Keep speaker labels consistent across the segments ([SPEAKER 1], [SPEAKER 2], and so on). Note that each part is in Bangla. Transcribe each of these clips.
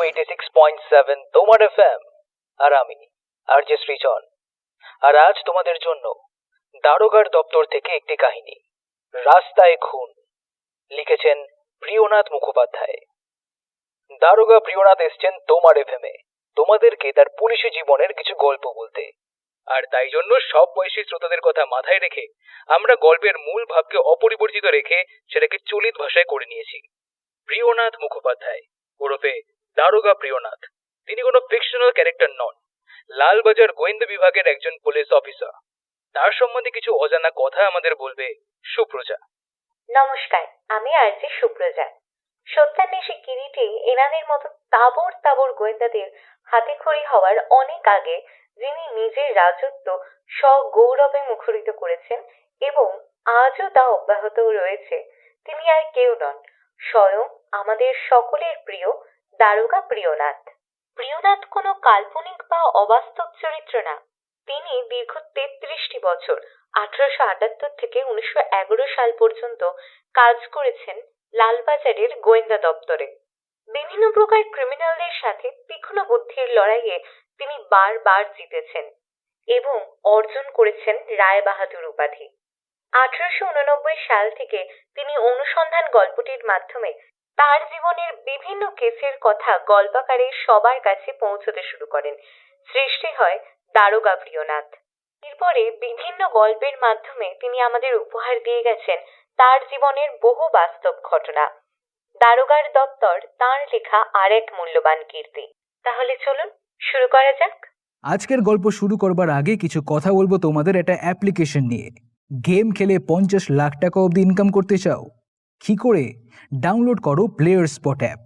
[SPEAKER 1] 86.7 তোমার এফএম। আর আমি আরজে সৃজন। আর আজ তোমাদের জন্য দারোগার দপ্তর থেকে একটি কাহিনী, রাস্তায় খুন। লিখেছেন প্রিয়নাথ মুখোপাধ্যায়। দারোগা প্রিয়নাথ এসছেন তোমার এফএমে তোমাদেরকে তার পুলিশি জীবনের কিছু গল্প বলতে। আর তাই জন্য সব বয়সী শ্রোতাদের কথা মাথায় রেখে আমরা গল্পের মূল ভাবকে অপরিবর্তিত রেখে সেটাকে চলিত ভাষায় করে নিয়েছি। প্রিয়নাথ মুখোপাধ্যায় ওরফে দারোগা প্রিয়নাথ, তিনি কোনো ফিকশনাল ক্যারেক্টার নন। লালবাজার গোয়েন্দা বিভাগের একজন পুলিশ অফিসার। তার সম্বন্ধে কিছু অজানা কথা আমাদের বলবে সুপ্রজা।
[SPEAKER 2] নমস্কার, আমি আরজে সুপ্রজা। সত্যান্বেষী কিরিটে এনাদের মতো তাবর তাবর গোয়েন্দাদের হাতে খড়ি হওয়ার অনেক আগে যিনি নিজের রাজত্ব সগৌরবে মুখরিত করেছেন এবং আজও তা অব্যাহত রয়েছে, তিনি আর কেউ নন, স্বয়ং আমাদের সকলের প্রিয় দারোগা প্রিয়নাথ। প্রিয়নাথ কোনো কাল্পনিক বা অবাস্তব চরিত্র না। তিনি দীর্ঘ 33টি বছর 1878 থেকে 1911 সাল পর্যন্ত কাজ করেছেন লালবাজারের গোয়েন্দা দপ্তরে। বিভিন্ন প্রকার ক্রিমিনালদের সাথে তীক্ষ্ণ বুদ্ধির লড়াইয়ে তিনি বারবার জিতেছেন এবং অর্জন করেছেন রায় বাহাদুর উপাধি। 1889 সাল থেকে তিনি অনুসন্ধান গল্পটির মাধ্যমে তার জীবনের বিভিন্ন কেসের কথা গল্পাকারে সবার কাছে পৌঁছতে শুরু করেন। সৃষ্টি হয় দারোগা প্রিয়নাথ। এরপরে বিভিন্ন গল্পের মাধ্যমে তিনি আমাদের উপহার দিয়ে গেছেন তার জীবনের বহু বাস্তব ঘটনা। দারোগার দপ্তর তাঁর লেখা আরেক মূল্যবান কীর্তি। তাহলে চলুন শুরু করা যাক।
[SPEAKER 3] আজকের গল্প শুরু করবার আগে কিছু কথা বলবো তোমাদের একটা অ্যাপ্লিকেশন নিয়ে। গেম খেলে 50 লাখ টাকা অবধি ইনকাম করতে চাও? কি করে? ডাউনলোড করো প্লেয়ার স্পট অ্যাপ।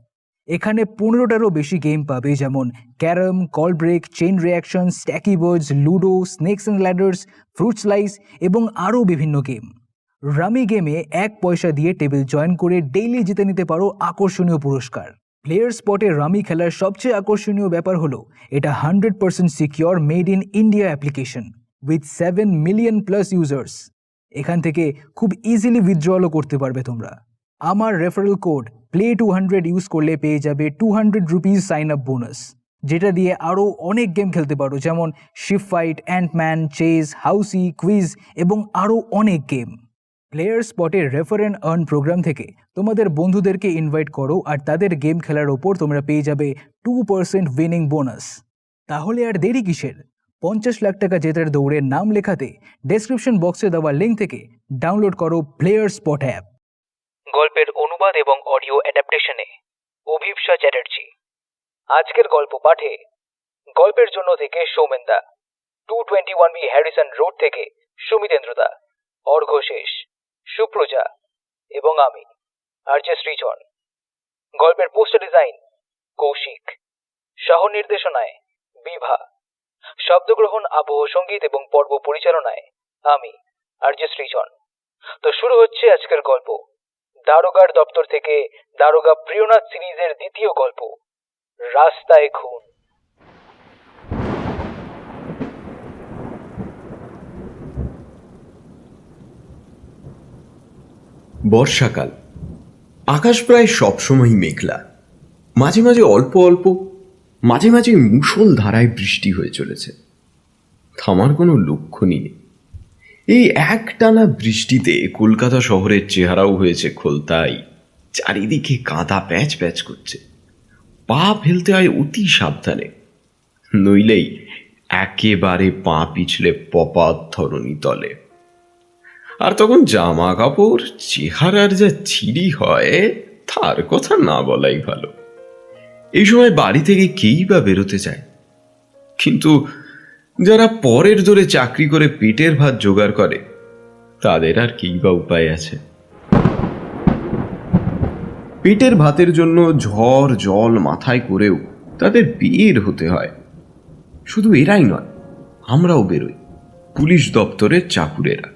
[SPEAKER 3] এখানে 15টারও বেশি গেম পাবে, যেমন carrom, call break, chain reaction, stacky birds, ludo, snakes and ladders, fruit slice এবং আরও বিভিন্ন গেম। রামি গেমে 1 পয়সা দিয়ে টেবিল জয়েন করে ডেইলি জিতে নিতে পারো আকর্ষণীয় পুরস্কার। প্লেয়ার স্পটে রামি খেলার সবচেয়ে আকর্ষণীয় ব্যাপার হলো এটা 100% secure made in India application with 7 million plus users. এখান থেকে খুব ইজিলি উইথড্রলও করতে পারবে তোমরা। আমার রেফারেল কোড play200 ইউজ করলে পেয়ে যাবে 200 রুপিস সাইন আপ বোনাস, যেটা দিয়ে আরও অনেক গেম খেলতে পারো, যেমন ship fight, antman, chess, housie, quiz এবং আরও অনেক গেম। প্লেয়ার স্পটের রেফার অ্যান্ড আর্ন প্রোগ্রাম থেকে তোমাদের বন্ধুদেরকে ইনভাইট করো আর তাদের গেম খেলার ওপর তোমরা পেয়ে যাবে 2% উইনিং বোনাস। তাহলে আর দেরি কিসের? 50 লাখ টাকা জেতার দৌড়ে নাম লেখাতে ডেসক্রিপশন বক্সে দেওয়া লিঙ্ক থেকে ডাউনলোড করো প্লেয়ার স্পট অ্যাপ।
[SPEAKER 1] গল্পের অনুবাদ এবং অডিও অ্যাডাপ্টেশনে অভিপ্সা চ্যাটার্জি। আজকের গল্প পাঠে গল্পের জন্য থেকে সৌমেনদা, 221B হ্যারিসন রোড থেকে সুমিতেন্দ্রদা, অর্ঘ্যশেষ, সুপ্রজা এবং আমি আরজে সৃজন। গল্পের পোস্টার ডিজাইন কৌশিক, সহ নির্দেশনায় বিভা, শব্দগ্রহণ, আবহ সঙ্গীত এবং পর্ব পরিচালনায় আমি আরজে সৃজন। তো শুরু হচ্ছে আজকের গল্প, দারোগার দপ্তর থেকে দারোগা প্রিয়নাথ সিরিজের দ্বিতীয় গল্প, রাস্তায় খুন।
[SPEAKER 4] বর্ষাকাল, আকাশ প্রায় সবসময়ই মেঘলা। মাঝে মাঝে অল্প অল্প, মাঝে মাঝে মুষলধারায় বৃষ্টি হয়ে চলেছে। থামার কোনো লক্ষণই নেই। এই একটানা বৃষ্টিতে কলকাতা শহরের চেহারাও হয়েছে খোলতাই। চারিদিকে কাদা প্যাচ প্যাচ করছে। পা ফেলতে হয় অতি সাবধানে, নইলেই একেবারে পা পিছলে পপাত ধরণী তলে। আর তখন জামা কাপড় চেহারার যা ছিঁড়ি হয় তার কথা না বলাই ভালো। এই সময় বাড়ি থেকে কেই বা বেরোতে চায়, কিন্তু যারা পরের ধরে চাকরি করে পেটের ভাত জোগাড় করে তাদের আর কেই বা উপায় আছে। পেটের ভাতের জন্য ঝড় জল মাথায় করেও তাদের বের হতে হয়। শুধু এরাই নয়, আমরাও বেরোই, পুলিশ দপ্তরের চাকুরেরা।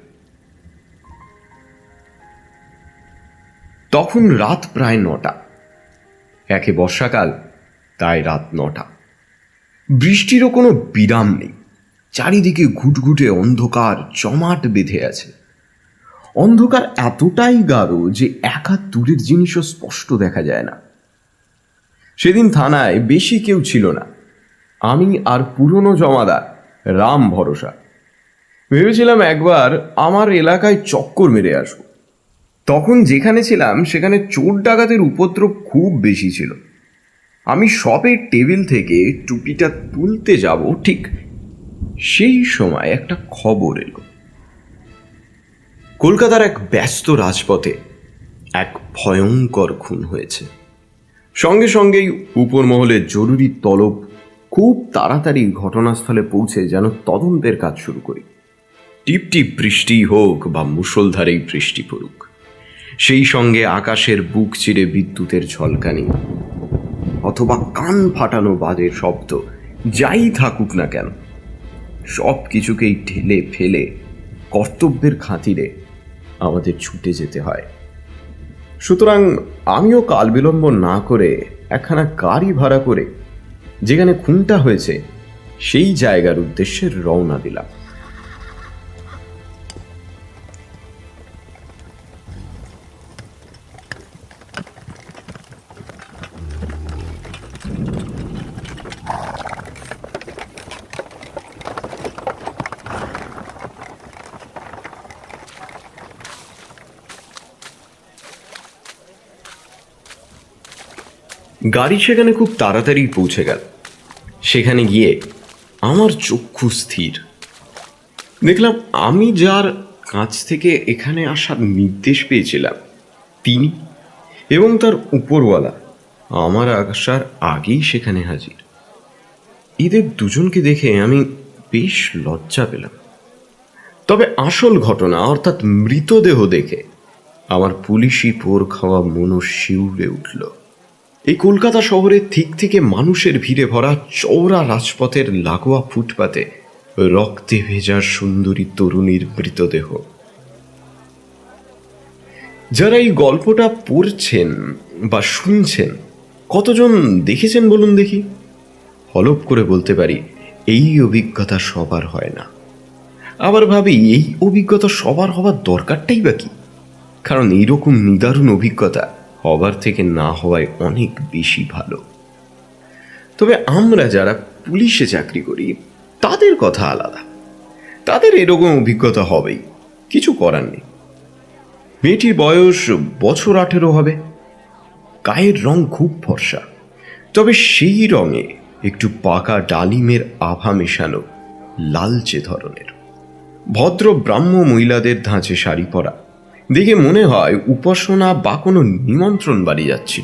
[SPEAKER 4] তখন রাত প্রায় 9টা। একে বর্ষাকাল, তাই রাত 9টা। বৃষ্টিরও কোনো বিরাম নেই। চারিদিকে ঘুটঘুটে অন্ধকার জমাট বেঁধে আছে। অন্ধকার এতটাই গাঢ় যে এক হাত দূরের জিনিসও স্পষ্ট দেখা যায় না। সেদিন থানায় বেশি কেউ ছিল না, আমি আর পুরনো জমাদার রাম ভরসা। ভেবেছিলাম একবার আমার এলাকায় চক্কর মেরে আসব। তখন যেখানে ছিলাম সেখানে চোর ডাকাতের উপদ্রব খুব বেশি ছিল। আমি শপের টেবিল থেকে টুপিটা তুলতে যাব, ঠিক সেই সময় একটা খবর এলো। কলকাতার এক ব্যস্ত রাজপথে এক ভয়ঙ্কর খুন হয়েছে। সঙ্গে সঙ্গেই উপর মহলে জরুরি তলব, খুব তাড়াতাড়ি ঘটনাস্থলে পৌঁছে যেন তদন্তের কাজ শুরু করি। টিপ টিপ বৃষ্টি হোক বা মুষলধারেই বৃষ্টি পড়ুক, সেই সঙ্গে আকাশের বুক চিরে বিদ্যুতের ঝলকানি অথবা কান ফাটানো বাজের শব্দ, যাই থাকুক না কেন, সব কিছুকেই ঠেলে ফেলে কর্তব্যের খাতিরে আমাদের ছুটে যেতে হয়। সুতরাং আমিও কাল বিলম্ব না করে একখানা গাড়ি ভাড়া করে যেখানে খুনটা হয়েছে সেই জায়গার উদ্দেশ্যে রওনা দিলাম। গাড়ি সেখানে খুব তাড়াতাড়ি পৌঁছে গেল। সেখানে গিয়ে আমার চক্ষু স্থির। দেখলাম আমি যার কাছ থেকে এখানে আসার নির্দেশ পেয়েছিলাম তিনি এবং তার উপরওয়ালা আমার আসার আগেই সেখানে হাজির। এদের দুজনকে দেখে আমি বেশ লজ্জা পেলাম। তবে আসল ঘটনা অর্থাৎ মৃতদেহ দেখে আমার পুলিশি পোর খাওয়া মন শিউরে উঠল। এই কলকাতা শহরের ঠিক থেকে মানুষের ভিড়ে ভরা চওড়া রাজপথের লাগোয়া ফুটপাতে রক্তে ভেজা সুন্দরী তরুণীর মৃতদেহ। যারা এই গল্পটা পড়ছেন বা শুনছেন, কতজন দেখেছেন বলুন দেখি? হলপ করে বলতে পারি এই অভিজ্ঞতা সবার হয় না। আবার ভাবি এই অভিজ্ঞতা সবার হবার দরকারটাই বা কি? কারণ এইরকম নিদারুণ অভিজ্ঞতা হবার থেকে না হওয়ায় অনেক বেশি ভালো। তবে আমরা যারা পুলিশে চাকরি করি তাদের কথা আলাদা। তাদের এরকম অভিজ্ঞতা হবেই, কিছু করার নেই। মেয়েটির বয়স বছর 18 হবে। গায়ের রং খুব ফর্সা, তবে সেই রঙে একটু পাকা ডালিমের আভা মেশানো লালচে ধরনের। ভদ্র ব্রাহ্ম মহিলাদের ধাঁচে শাড়ি পরা দেখে মনে হয় উপাসনা বা কোনো নিমন্ত্রণ বাড়ি যাচ্ছি।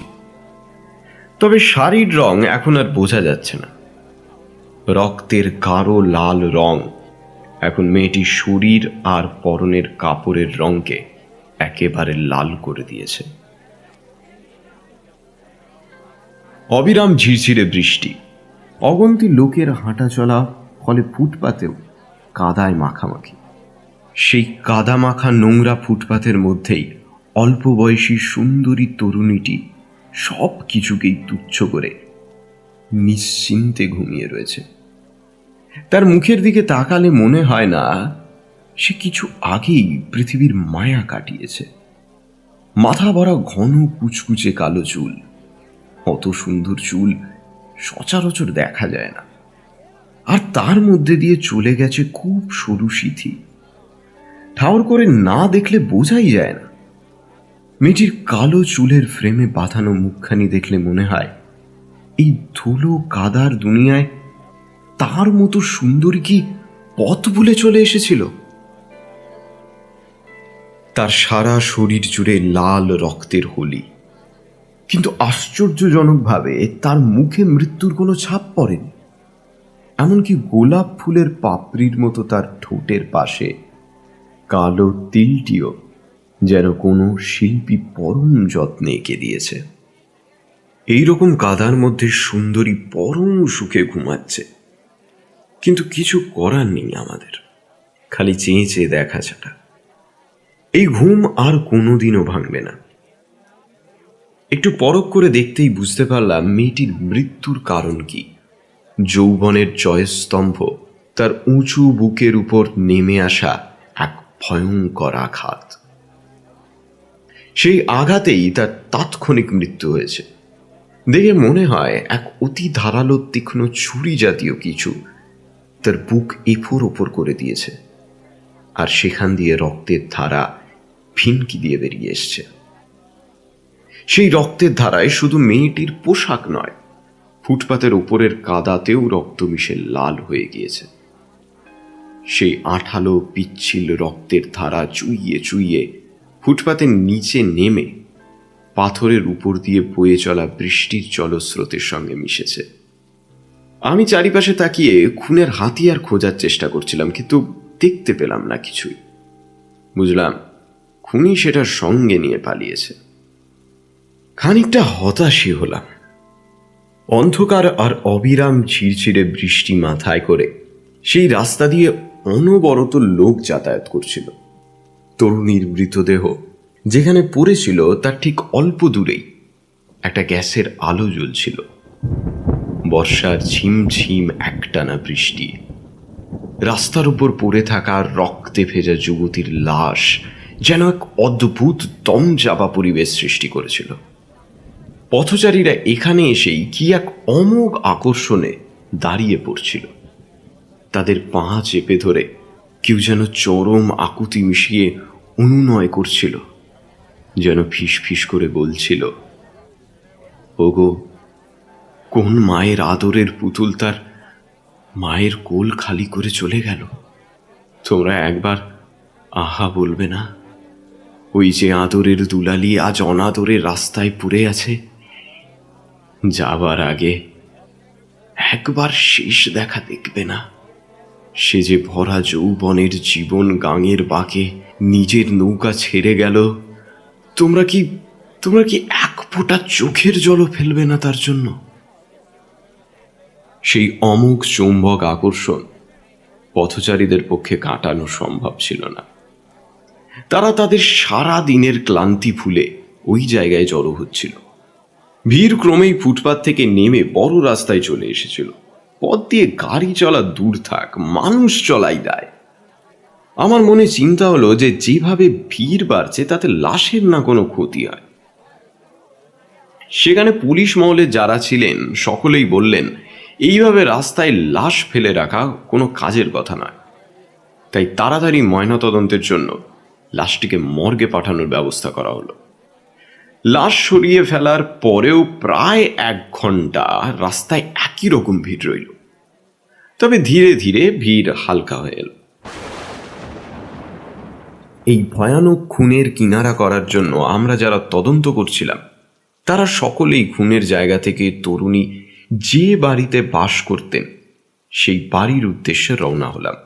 [SPEAKER 4] তবে শাড়ির রং এখন আর বোঝা যাচ্ছে না। রক্তের গাঢ় লাল রং এখন মেয়েটির শরীর আর পরনের কাপড়ের রঙকে একেবারে লাল করে দিয়েছে। অবিরাম ঝিরঝিরে বৃষ্টি, অগন্তি লোকের হাঁটা চলা, ফলে ফুটপাতেও কাদায় মাখামাখি। সেই কাদা মাখা নোংরা ফুটপাতের মধ্যেই অল্প বয়সী সুন্দরী তরুণীটি সব কিছুকেই তুচ্ছ করে নিশ্চিন্তে ঘুমিয়ে রয়েছে। তার মুখের দিকে তাকালে মনে হয় না সে কিছু আগেই পৃথিবীর মায়া কাটিয়েছে। মাথা ভরা ঘন কুচকুচে কালো চুল, অত সুন্দর চুল সচরাচর দেখা যায় না। আর তার মধ্যে দিয়ে চলে গেছে খুব সরু সিথি, ঠাউর করে না দেখলে বোঝাই যায় না। মেয়েটির কালো চুলের ফ্রেমে বাঁধানো মুখখানি দেখলে মনে হয় এই ধুলো কাদার দুনিয়ায় তার মতো সুন্দরী কি পথ ভুলে চলে এসেছিল। তার সারা শরীর জুড়ে লাল রক্তের হোলি, কিন্তু আশ্চর্যজনকভাবে তার মুখে মৃত্যুর কোনো ছাপ পড়েনি। এমনকি গোলাপ ফুলের পাপড়ির মতো তার ঠোঁটের পাশে কালো তিলটিও যেন কোনো শিল্পী পরম যত্নে এঁকে দিয়েছে। এইরকম কাদার মধ্যে সুন্দরী পরম সুখে ঘুমাচ্ছে, কিন্তু কিছু করার নেই আমাদের, খালি চেয়ে চেয়ে দেখা ছাড়া। এই ঘুম আর কোনোদিনও ভাঙবে না। একটু পরখ করে দেখতেই বুঝতে পারলাম মেয়েটির মৃত্যুর কারণ কি। যৌবনের জয়স্তম্ভ, তার উঁচু বুকের উপর নেমে আসা এক ভয়ঙ্কর আঘাত। সেই আঘাতেই তার তাৎক্ষণিক মৃত্যু হয়েছে। দেখে মনে হয় এক অতি ধারালো তীক্ষ্ণ ছুরি জাতীয় কিছু তার বুক এফোর ওপর করে দিয়েছে, আর সেখান দিয়ে রক্তের ধারা ফিনকি দিয়ে বেরিয়ে এসছে। সেই রক্তের ধারায় শুধু মেয়েটির পোশাক নয়, ফুটপাতের উপরের কাদাতেও রক্ত মিশে লাল হয়ে গিয়েছে। সেই আঠালো পিচ্ছিল রক্তের ধারা চুইয়ে চুইয়ে ফুটপাতের নিচে নেমে পাথরের উপর দিয়ে বয়ে চলা বৃষ্টির জলস্রোতের সঙ্গে মিশেছে। আমি চারিপাশে তাকিয়ে খুনের হাতিয়ার খোঁজার চেষ্টা করছিলাম, কিন্তু দেখতে পেলাম না কিছুই। বুঝলাম খুনি সেটার সঙ্গে নিয়ে পালিয়েছে। খানিকটা হতাশই হলাম। অন্ধকার আর অবিরাম ঝিরঝিরে বৃষ্টি মাথায় করে সেই রাস্তা দিয়ে অনবরত লোক যাতায়াত করছিল। তরুণীর মৃতদেহ যেখানে পড়েছিল তার ঠিক অল্প দূরেই একটা গ্যাসের আলো জ্বলছিল। বর্ষার ঝিমঝিম একটানা বৃষ্টি রাস্তার উপর পড়ে থাকা রক্তে ভেজা যুবতীর লাশ যেন এক অদ্ভুত দমচাপা পরিবেশ সৃষ্টি করেছিল। পথচারীরা এখানে এসেই কি এক অমোঘ আকর্ষণে দাঁড়িয়ে পড়ছিল। তাদের পা চেপে ধরে কেউ যেন চরম আকুতি মিশিয়ে অনুনয় করছিল, যেন ফিস ফিস করে বলছিল, ওগো, কোন মায়ের আদরের পুতুল তার মায়ের কোল খালি করে চলে গেল? তোমরা একবার আহা বলবে না? ওই যে আদরের দুলালি আজ অনাদরের রাস্তায় পড়ে আছে। যাবার আগে একবার শেষ দেখা দেখবে না? সে যে ভরা যৌবনের জীবন গাঙের বাঁকে নিজের নৌকা ছেড়ে গেল, তোমরা কি এক ফোঁটা চোখের জলও ফেলবে না তার জন্য? সেই অমোঘ চৌম্বক আকর্ষণ পথচারীদের পক্ষে কাটানো সম্ভব ছিল না। তারা তাদের সারা দিনের ক্লান্তি ভুলে ওই জায়গায় জড়ো হচ্ছিল। ভিড় ক্রমেই ফুটপাত থেকে নেমে বড় রাস্তায় চলে এসেছিল। পথ দিয়ে গাড়ি চলা দূর থাক, মানুষ চলাই দায়। আমার মনে চিন্তা হলো যে যেভাবে ভিড় বাড়ছে তাতে লাশের না কোনো ক্ষতি হয়। সেখানে পুলিশ মহলে যারা ছিলেন সকলেই বললেন এইভাবে রাস্তায় লাশ ফেলে রাখা কোনো কাজের কথা নয়। তাই তাড়াতাড়ি ময়নাতদন্তের জন্য লাশটিকে মর্গে পাঠানোর ব্যবস্থা করা হলো। লাশ সরিয়ে ফেলার পরেও প্রায় 1 ঘন্টা রাস্তায় একই রকম ভিড় রইল। তবে ধীরে ধীরে ভিড় হালকা হয়ে এল। এই ভয়ানক খুনের কিনারা করার জন্য আমরা যারা তদন্ত করছিলাম তারা সকলেই খুনের জায়গা থেকে তরুণী যে বাড়িতে বাস করতেন সেই বাড়ির উদ্দেশ্যে রওনা হলাম।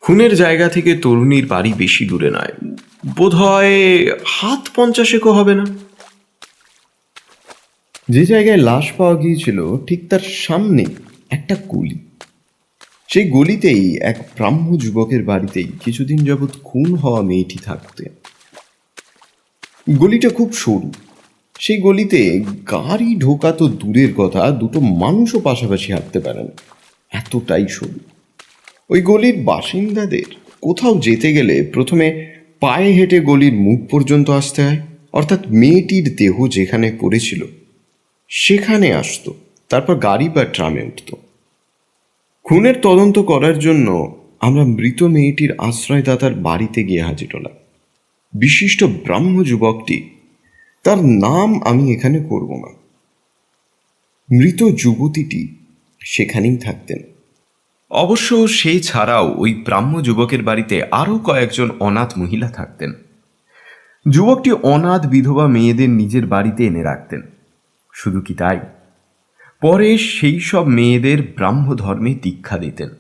[SPEAKER 4] খুনের জায়গা থেকে তরুণীর বাড়ি বেশি দূরে নয়, বোধহয় হাত 50 হবে না। যে জায়গায় লাশ পাওয়া গিয়েছিল ঠিক তার সামনে একটা গলি। সেই গলিতেই এক ব্রাহ্ম যুবকের বাড়িতেই কিছুদিন যাবৎ খুন হওয়া মেয়েটি থাকতেন। গলিটা খুব সরু। সেই গলিতে গাড়ি ঢোকা তো দূরের কথা, দুটো মানুষও পাশাপাশি হাঁটতে পারেন, এতটাই সরু। ওই গলির বাসিন্দাদের কোথাও যেতে গেলে প্রথমে পায়ে হেঁটে গলির মুখ পর্যন্ত আসতে হয়, অর্থাৎ মেয়েটির দেহ যেখানে পড়েছিল সেখানে আসতো, তারপর গাড়ি বা ট্রামে উঠত। খুনের তদন্ত করার জন্য আমরা মৃত মেয়েটির আশ্রয়দাতার বাড়িতে গিয়ে হাজির হলাম। বিশিষ্ট ব্রাহ্ম যুবকটি, তার নাম আমি এখানে করব না, মৃত যুবতীটি সেখানেই থাকতেন। অবশ্য সেই ছাড়াও ওই ব্রাহ্ম যুবকের বাড়িতে আরও কয়েকজন অনাথ মহিলা থাকতেন। যুবকটি অনাথ বিধবা মেয়েদের নিজের বাড়িতে এনে রাখতেন। শুধু কি তাই, পরে সেই সব মেয়েদের ব্রাহ্ম ধর্মে দীক্ষা দিতেন।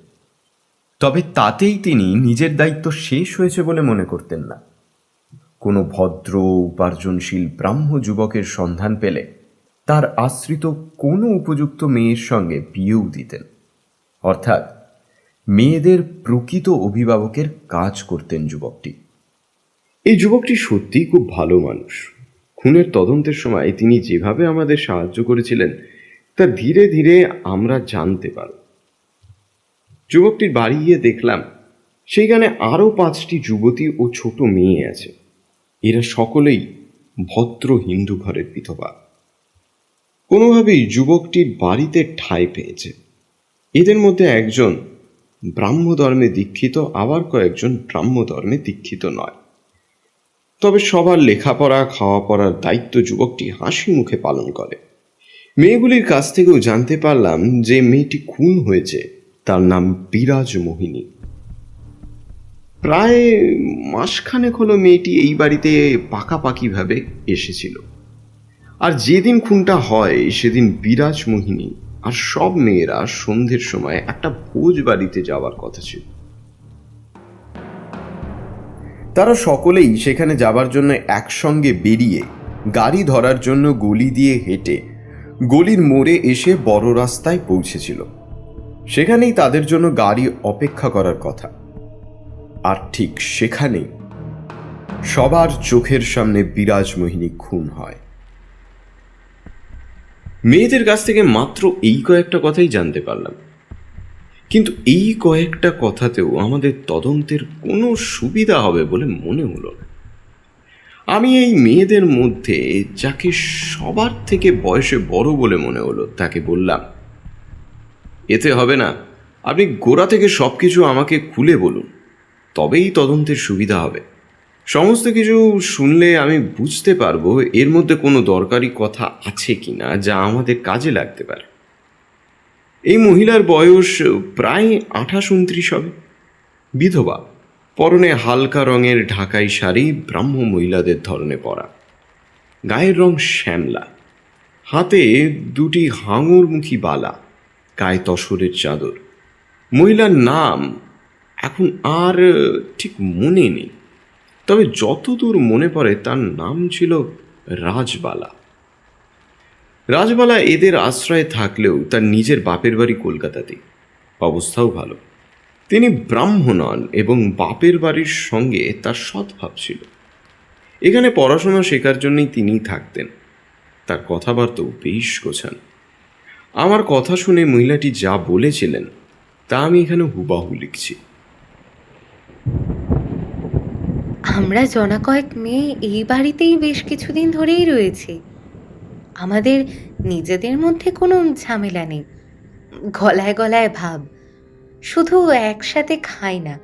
[SPEAKER 4] তবে তাতেই তিনি নিজের দায়িত্ব শেষ হয়েছে বলে মনে করতেন না। কোনো ভদ্র উপার্জনশীল ব্রাহ্ম যুবকের সন্ধান পেলে তার আশ্রিত কোনো উপযুক্ত মেয়ের সঙ্গে বিয়েও দিতেন, অর্থাৎ মেয়েদের প্রকৃত অভিভাবকের কাজ করতেন যুবকটি। এই যুবকটি সত্যিই খুব ভালো মানুষ। খুনের তদন্তের সময় তিনি যেভাবে আমাদের সাহায্য করেছিলেন তা ধীরে ধীরে আমরা জানতে পারব। যুবকটির বাড়ি গিয়ে দেখলাম সেইখানে আরও 5টি যুবতী ও ছোট মেয়ে আছে। এরা সকলেই ভদ্র হিন্দু ঘরের বিধবা। কোনোভাবেই যুবকটির বাড়িতে ঠাঁই পেয়েছে। এদের মধ্যে একজন ব্রাহ্মধর্মে দীক্ষিত, আবার কয়েকজন ব্রাহ্মধর্মে দীক্ষিত নয়। তবে সবার লেখাপড়া খাওয়া পড়ার দায়িত্ব যুবকটি হাসি মুখে পালন করে। মেয়েগুলির কাছ থেকেও জানতে পারলাম যে মেয়েটি খুন হয়েছে তার নাম বিরাজ মোহিনী। প্রায় মাসখানেক হলো মেয়েটি এই বাড়িতে পাকাপাকিভাবে এসেছিল। আর যেদিন খুনটা হয় সেদিন বিরাজ মোহিনী আর সব মেয়েরা সন্ধ্যের সময় একটা ভোজ বাড়িতে যাওয়ার কথা ছিল। তারা সকলেই সেখানে যাবার জন্য একসঙ্গে বেরিয়ে গাড়ি ধরার জন্য গলি দিয়ে হেঁটে গলির মোড়ে এসে বড় রাস্তায় পৌঁছেছিল। সেখানেই তাদের জন্য গাড়ি অপেক্ষা করার কথা। আর ঠিক সেখানেই সবার চোখের সামনে বিরাজ মোহিনী খুন হয়। মেয়েদের কাছ থেকে মাত্র এই কয়েকটা কথাই জানতে পারলাম, কিন্তু এই কয়েকটা কথাতেও আমাদের তদন্তের কোনো সুবিধা হবে বলে মনে হলো না। আমি এই মেয়েদের মধ্যে যাকে সবার থেকে বয়সে বড় বলে মনে হলো তাকে বললাম, এতে হবে না, আপনি গোড়া থেকে সব কিছু আমাকে খুলে বলুন, তবেই তদন্তের সুবিধা হবে। সমস্ত কিছু শুনলে আমি বুঝতে পারবো এর মধ্যে কোনো দরকারি কথা আছে কিনা যা আমাদের কাজে লাগতে পারে। এই মহিলার বয়স প্রায় 28-29 হবে, বিধবা, পরনে হালকা রঙের ঢাকাই শাড়ি, ব্রাহ্ম মহিলাদের ধরনে পরা, গায়ের রং শ্যামলা, হাতে দুটি হাঙরমুখী বালা, গায়ে তসরের চাদর। মহিলার নাম এখন আর ঠিক মনে নেই, তবে যতদূর মনে পড়ে তার নাম ছিল রাজবালা। রাজবালা এদের আশ্রয়ে থাকলেও তার নিজের বাপের বাড়ি কলকাতাতে, অবস্থাও ভালো। তিনি ব্রাহ্মণ নন এবং বাপের বাড়ির সঙ্গে তার সদ্ভাব ছিল। এখানে পড়াশোনা শেখার জন্যই তিনিই থাকতেন। তার কথাবার্তাও বেশ গোছান। আমার কথা শুনে মহিলাটি যা বলেছিলেন তা আমি এখানে হুবাহু লিখছি।
[SPEAKER 2] আমরা জনা কয়েক মেয়ে এই বাড়িতেই বেশ কিছুদিন ধরেই রয়েছি। আমাদের নিজেদের মধ্যে কোনো ঝামেলা নেই, গলায় গলায় ভাব। শুধু একসাথে খাই না,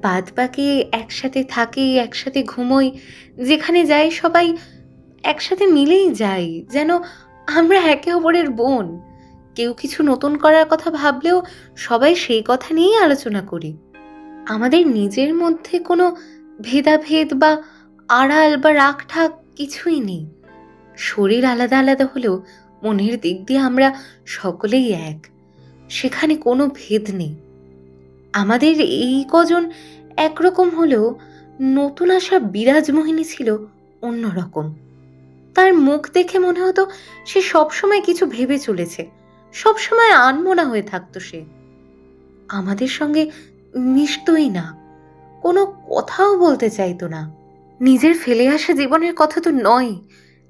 [SPEAKER 2] বাদ বাকি একসাথে থাকি, একসাথে ঘুমোই, যেখানে যাই সবাই একসাথে মিলেই যাই, যেন আমরা একে অপরের বোন। কেউ কিছু নতুন করার কথা ভাবলেও সবাই সেই কথা নিয়েই আলোচনা করি। আমাদের নিজের মধ্যে কোনো ভেদাভেদ বা আড়াল বা রাগ ঠাক কিছুই নেই। শরীর আলাদা আলাদা হলেও মনের দিক দিয়ে আমরা সকলেই এক, সেখানে কোনো ভেদ নেই। আমাদের এই কজন একরকম হলেও নতুন আসা বিরাজ মোহিনী ছিল অন্যরকম। তার মুখ দেখে মনে হতো সে সবসময় কিছু ভেবে চলেছে, সবসময় আনমনা হয়ে থাকতো। সে আমাদের সঙ্গে মিশতই না, কোনো কথাও বলতে চাইতো না। নিজের ফেলে আসা জীবনের কথা তো নয়,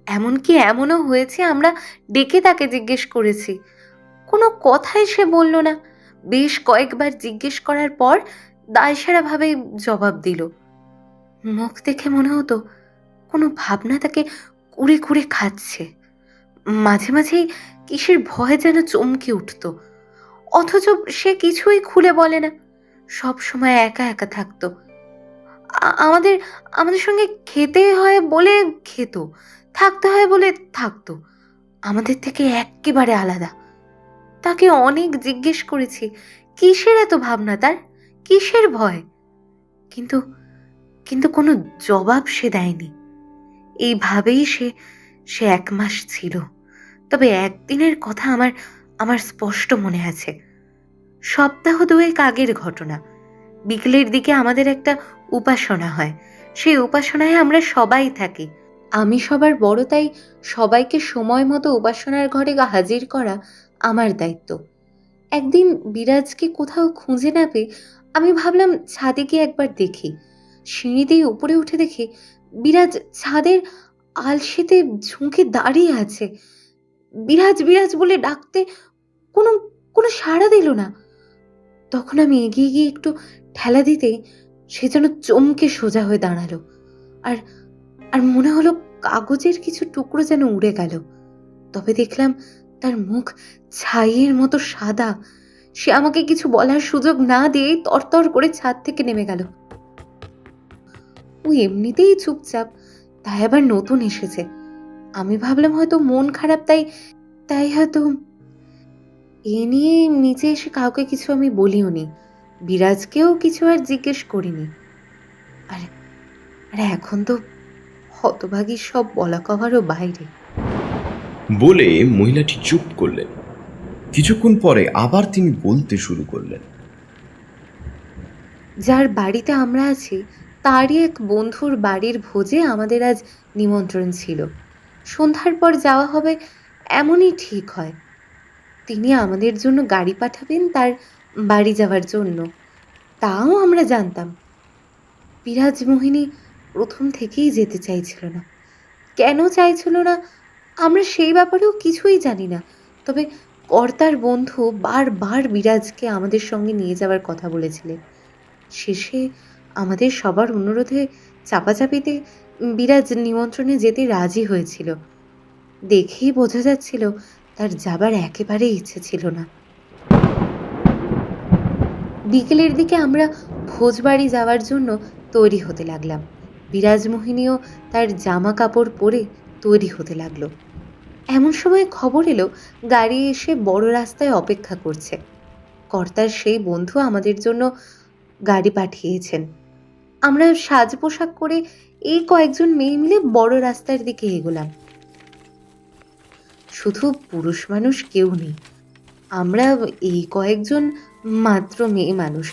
[SPEAKER 2] এমনকি এমনও হয়েছে আমরা ডেকে তাকে জিজ্ঞেস করেছি, কোনো কথাই সে বলল না। বেশ কয়েকবার জিজ্ঞেস করার পর দায়সারাভাবে জবাব দিল। মুখ দেখে মনে হতো কোনো ভাবনা তাকে কুড়ে কুড়ে খাচ্ছে। মাঝে মাঝেই কিসের ভয় যেন চমকে উঠত, অথচ সে কিছুই খুলে বলে না, সব সময় একা একা থাকতো। আমাদের আমাদের সঙ্গে খেতে হয় বলে খেত, থাকতে হয় বলে থাকতো, আমাদের থেকে একেবারে আলাদা। তাকে অনেক জিজ্ঞেস করেছি কিসের এত ভাবনা তার, কিসের ভয়, কিন্তু কিন্তু কোনো জবাব সে দেয়নি। এইভাবেই সে সে 1 মাস ছিল। তবে একদিনের কথা আমার আমার স্পষ্ট মনে আছে। সপ্তাহ 2 আগের ঘটনা। বিকেলের দিকে আমাদের একটা উপাসনা হয়, সেই উপাসনায় আমরা সবাই থাকি। আমি সবার বড়, তাই সবাইকে সময় মতো উপাসনার ঘরে হাজির করা আমার দায়িত্ব। একদিন বিরাজকে কোথাও খুঁজে না পেয়ে আমি ভাবলাম ছাদে গিয়ে একবার দেখি। সিঁড়ি দিয়ে উপরে উঠে দেখি বিরাজ ছাদের আলসেতে ঝুঁকে দাঁড়িয়ে আছে। বিরাজ বিরাজ বলে ডাকতে কোনো কোনো সাড়া দিল না। তখন আমি এগিয়ে গিয়ে একটু ঠেলা দিতেই সে যেন চমকে সোজা হয়ে দাঁড়ালো, আর আর মনে হলো কাগজের কিছু টুকরো যেন উড়ে গেল। তবে দেখলাম তার মুখ ছাইয়ের মতো সাদা। সে আমাকে কিছু বলার সুযোগ না দিয়ে তরতর করে ছাদ থেকে নেমে গেল। ও এমনিতেই চুপচাপ, তাই আবার নতুন এসেছে। আমি ভাবলাম হয়তো মন খারাপ, তাই তাই হয়তো এ নিয়ে নিচে এসে কাউকে কিছু আমি বলিও নি। বিরাজকেও কিছু আর জিজ্ঞেস করিনি। আর আর এখন তো হতভাগী সব বলা কওয়ারও বাইরে।
[SPEAKER 4] বলে মহিলাটি চুপ করলেন। কিছুক্ষণ পরে আবার তিনি বলতে শুরু করলেন।
[SPEAKER 2] যার বাড়িতে আমরা আছি তারই এক বন্ধুর বাড়ির ভোজে আমাদের আজ নিমন্ত্রণ ছিল। সন্ধ্যার পর যাওয়া হবে এমনই ঠিক হয়। তিনি আমাদের জন্য গাড়ি পাঠাবেন তার বাড়ি যাওয়ার জন্য। তাও আমরা জানতাম। বিরাজ মোহিনী প্রথম থেকেই যেতে চাইছিল না। কেন চাইছিল না আমরা সেই ব্যাপারেও কিছুই জানি না। তবে কর্তার বন্ধু বারবার বিরাজকে আমাদের সঙ্গে নিয়ে যাওয়ার কথা বলেছিলেন। শেষে আমাদের সবার অনুরোধে চাপাচাপিতে বিরাজ নিমন্ত্রণে যেতে রাজি হয়েছিল। দেখেই বোঝা যাচ্ছিল তার যাবার একেবারে ইচ্ছে ছিল না। বিকেলের দিকে আমরা ভোজবাড়ি যাওয়ার জন্য তৈরি হতে লাগলাম। বিরাজমোহিনীও তার জামা কাপড় পরে তৈরি হতে লাগলো। এমন সময় খবর এলো গাড়ি এসে বড় রাস্তায় অপেক্ষা করছে। কর্তার সেই বন্ধু আমাদের জন্য গাড়ি পাঠিয়েছেন। আমরা সাজ পোশাক করে এই কয়েকজন মেয়ে মিলে বড় রাস্তার দিকে এগোলাম। শুধু পুরুষ মানুষ কেউ নেই। আমরা এই কয়েকজন মাত্র মেয়ে মানুষ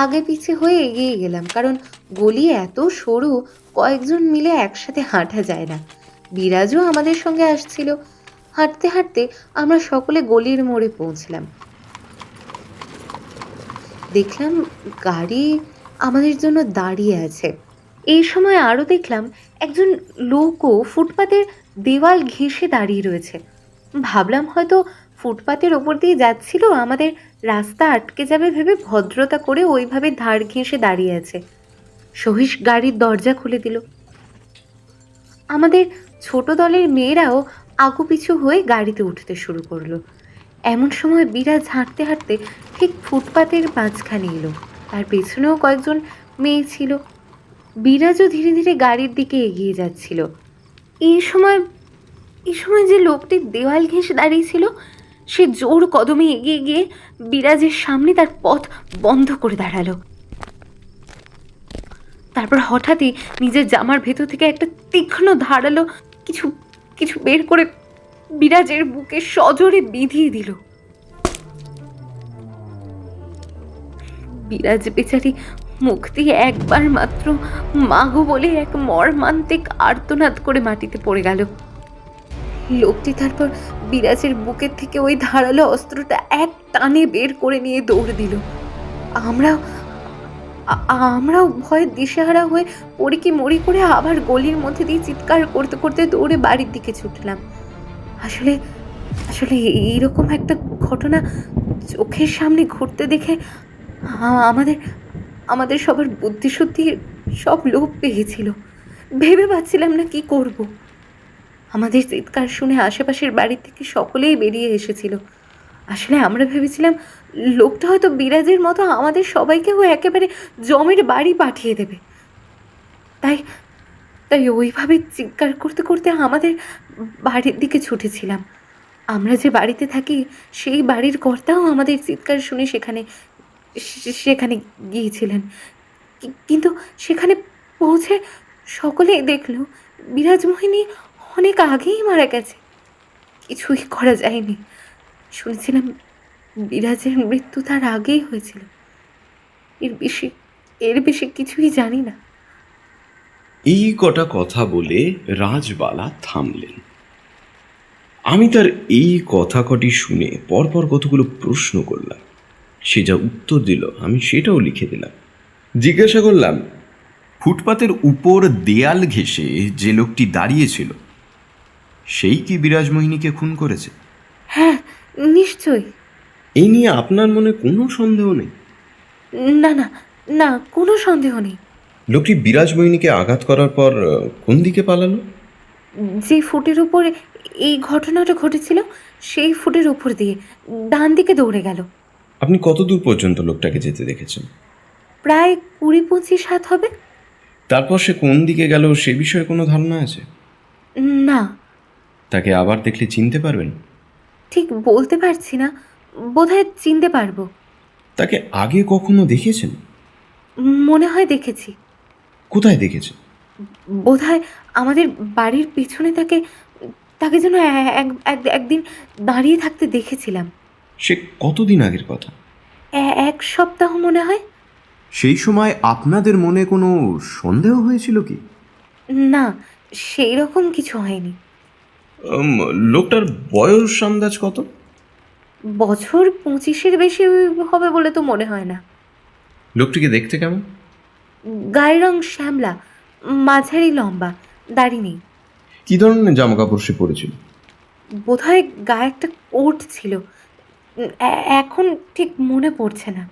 [SPEAKER 2] আগে পিছে হয়ে এগিয়ে গেলাম, কারণ গলি এত সরু, কয়েকজন মিলে একসাথে হাঁটা যায় না। বিরাজও আমাদের সঙ্গে আসছিল। হাঁটতে হাঁটতে আমরা সকলে গলির মোড়ে পৌঁছলাম। দেখলাম গাড়ি আমাদের জন্য দাঁড়িয়ে আছে। এই সময় আরও দেখলাম একজন লোকও ফুটপাতের দেওয়াল ঘেঁষে দাঁড়িয়ে রয়েছে। ভাবলাম হয়তো ফুটপাতের ওপর দিয়ে যাচ্ছিল, আমাদের রাস্তা আটকে যাবে ভেবে ভদ্রতা করে ওইভাবে ধার ঘেঁষে দাঁড়িয়ে আছে। সহিস গাড়ির দরজা খুলে দিল। আমাদের ছোট দলের মেয়েরাও আগুপিছু হয়ে গাড়িতে উঠতে শুরু করলো। এমন সময় বিরাজ হাঁটতে হাঁটতে ঠিক ফুটপাতের মাঝখানে এলো। তার পেছনেও কয়েকজন মেয়ে ছিল। বিরাজও ধীরে ধীরে গাড়ির দিকে এগিয়ে যাচ্ছিল। এই সময় যে লোকটি দেওয়াল ঘেঁষে দাঁড়িয়েছিল সে জোর কদমে এগিয়ে গিয়ে বিরাজের সামনে তার পথ বন্ধ করে দাঁড়ালো। তারপর হঠাৎই নিজের জামার ভেতর থেকে একটা তীক্ষ্ণ ধারালো কিছু কিছু বের করে বিরাজের বুকে সজোরে বিধিয়ে দিল। বিরাজ বেচারি মুখ দিয়ে একবার মাত্র মাগো বলে এক মর্মান্তিক আর্তনাদ করে মাটিতে পড়ে গেল। লোকটি তারপর বিরাজের বুকের থেকে ওই ধারালো অস্ত্রটা এক টানে বের করে নিয়ে দৌড় দিল। আমরাও ভয়ে দিশেহারা হয়ে পড়ি কি মরি করে আবার গলির মধ্যে দিয়ে চিৎকার করতে করতে দৌড়ে বাড়ির দিকে ছুটলাম। আসলে এইরকম একটা ঘটনা চোখের সামনে ঘটতে দেখে আমাদের সবার বুদ্ধিশুদ্ধি সব লোপ পেয়েছিল। ভেবে পাচ্ছিলাম না কি করব। আমাদের চিৎকার শুনে আশেপাশের বাড়ির থেকে সকলেই বেরিয়ে এসেছিল। আসলে আমরা ভেবেছিলাম লোকটা হয়তো বিরাজের মতো আমাদের সবাইকেও একেবারে জমের বাড়ি পাঠিয়ে দেবে। তাই ওইভাবে চিৎকার করতে করতে আমাদের বাড়ির দিকে ছুটেছিলাম। আমরা যে বাড়িতে থাকি সেই বাড়ির কর্তাও আমাদের চিৎকার শুনে সেখানে গিয়েছিলেন। কিন্তু সেখানে পৌঁছে সকলেই দেখল বিরাজমোহিনী অনেক আগেই মারা গেছে। কিছুই করা যায়নি। শুনেছিলাম বিরাজের মৃত্যু তার আগেই হয়েছিল। এর বেশি কিছুই জানি না।
[SPEAKER 4] এই কটা কথা বলে রাজবালা থামলেন। আমি তার এই কথা কটি শুনে পরপর কতগুলো প্রশ্ন করলাম। সে যা উত্তর দিল আমি সেটাও লিখে দিলাম। জিজ্ঞাসা করলাম, ফুটপাতের উপর দেয়াল ঘেঁষে যে লোকটি দাঁড়িয়েছিল সেই কি বিরাজমোহিনীকে খুন করেছে?
[SPEAKER 2] হ্যাঁ, নিশ্চয়ই।
[SPEAKER 4] এই নিয়ে আপনার মনে কোনো সন্দেহ নেই?
[SPEAKER 2] না, কোনো সন্দেহ নেই।
[SPEAKER 4] লোকটি বিরাজমোহিনীকে আঘাত করার পর কোন দিকে পালালো?
[SPEAKER 2] যে ফুটের উপর এই ঘটনাটা ঘটেছিল সেই ফুটের উপর দিয়ে ডান দিকে দৌড়ে গেল।
[SPEAKER 4] আপনি কত দূর পর্যন্ত লোকটাকে যেতে দেখেছেন?
[SPEAKER 2] প্রায় 20-25 হাত হবে।
[SPEAKER 4] তারপর সে কোন দিকে গেল সে বিষয়ে কোনো ধারণা আছে?
[SPEAKER 2] না,
[SPEAKER 4] তাকে আবার দেখলে চিনতে পারবেন?
[SPEAKER 2] ঠিক বলতে পারছি না, বোধহয় চিনতে পারবো।
[SPEAKER 4] তাকে আগে কখনো দেখেছেন?
[SPEAKER 2] মনে হয় দেখেছি।
[SPEAKER 4] কোথায় দেখেছেন?
[SPEAKER 2] বোধহয় আমাদের বাড়ির পিছনে তাকে তাকে যেন একদিন দাঁড়িয়ে থাকতে দেখেছিলাম।
[SPEAKER 4] সে কতদিন আগের কথা?
[SPEAKER 2] 1 সপ্তাহ মনে হয়।
[SPEAKER 4] সেই সময় আপনাদের মনে কোনো সন্দেহ হয়েছিল কি?
[SPEAKER 2] না, সেই রকম কিছু হয়নি।
[SPEAKER 4] লোকটার বয়স আন্দাজ কত?
[SPEAKER 2] বছর 25-এর বেশি হবে বলে তো মনে হয় না।
[SPEAKER 4] লোকটিকে দেখতে কেমন?
[SPEAKER 2] গায়ের রং শ্যামলা, মাঝারি লম্বা, দাড়ি নেই।
[SPEAKER 4] কি ধরনের জামা কাপড় সে পরেছিল?
[SPEAKER 2] বোধহয় গায়ে একটা কোট ছিল, এখন ঠিক মনে পড়ছে না।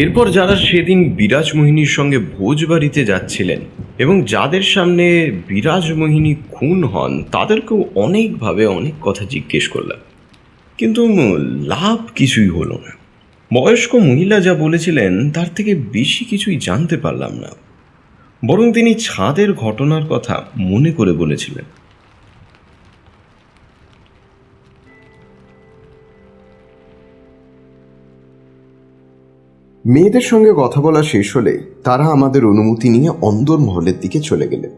[SPEAKER 4] এরপর যারা সেদিন বিরাজমোহিনীর সঙ্গে ভোজবাড়িতে যাচ্ছিলেন এবং যাদের সামনে বিরাজমোহিনী খুন হন তাদেরকেও অনেকভাবে অনেক কথা জিজ্ঞেস করলাম, কিন্তু লাভ কিছুই হলো না। বয়স্ক মহিলা যা বলেছিলেন তার থেকে বেশি কিছুই জানতে পারলাম না, বরং তিনি ছাদের ঘটনার কথা মনে করে বলেছিলেন। মেয়েদের সঙ্গে কথা বলা শেষ হলে তারা আমাদের অনুমতি নিয়ে অন্দরমহলের দিকে চলে গেলেন।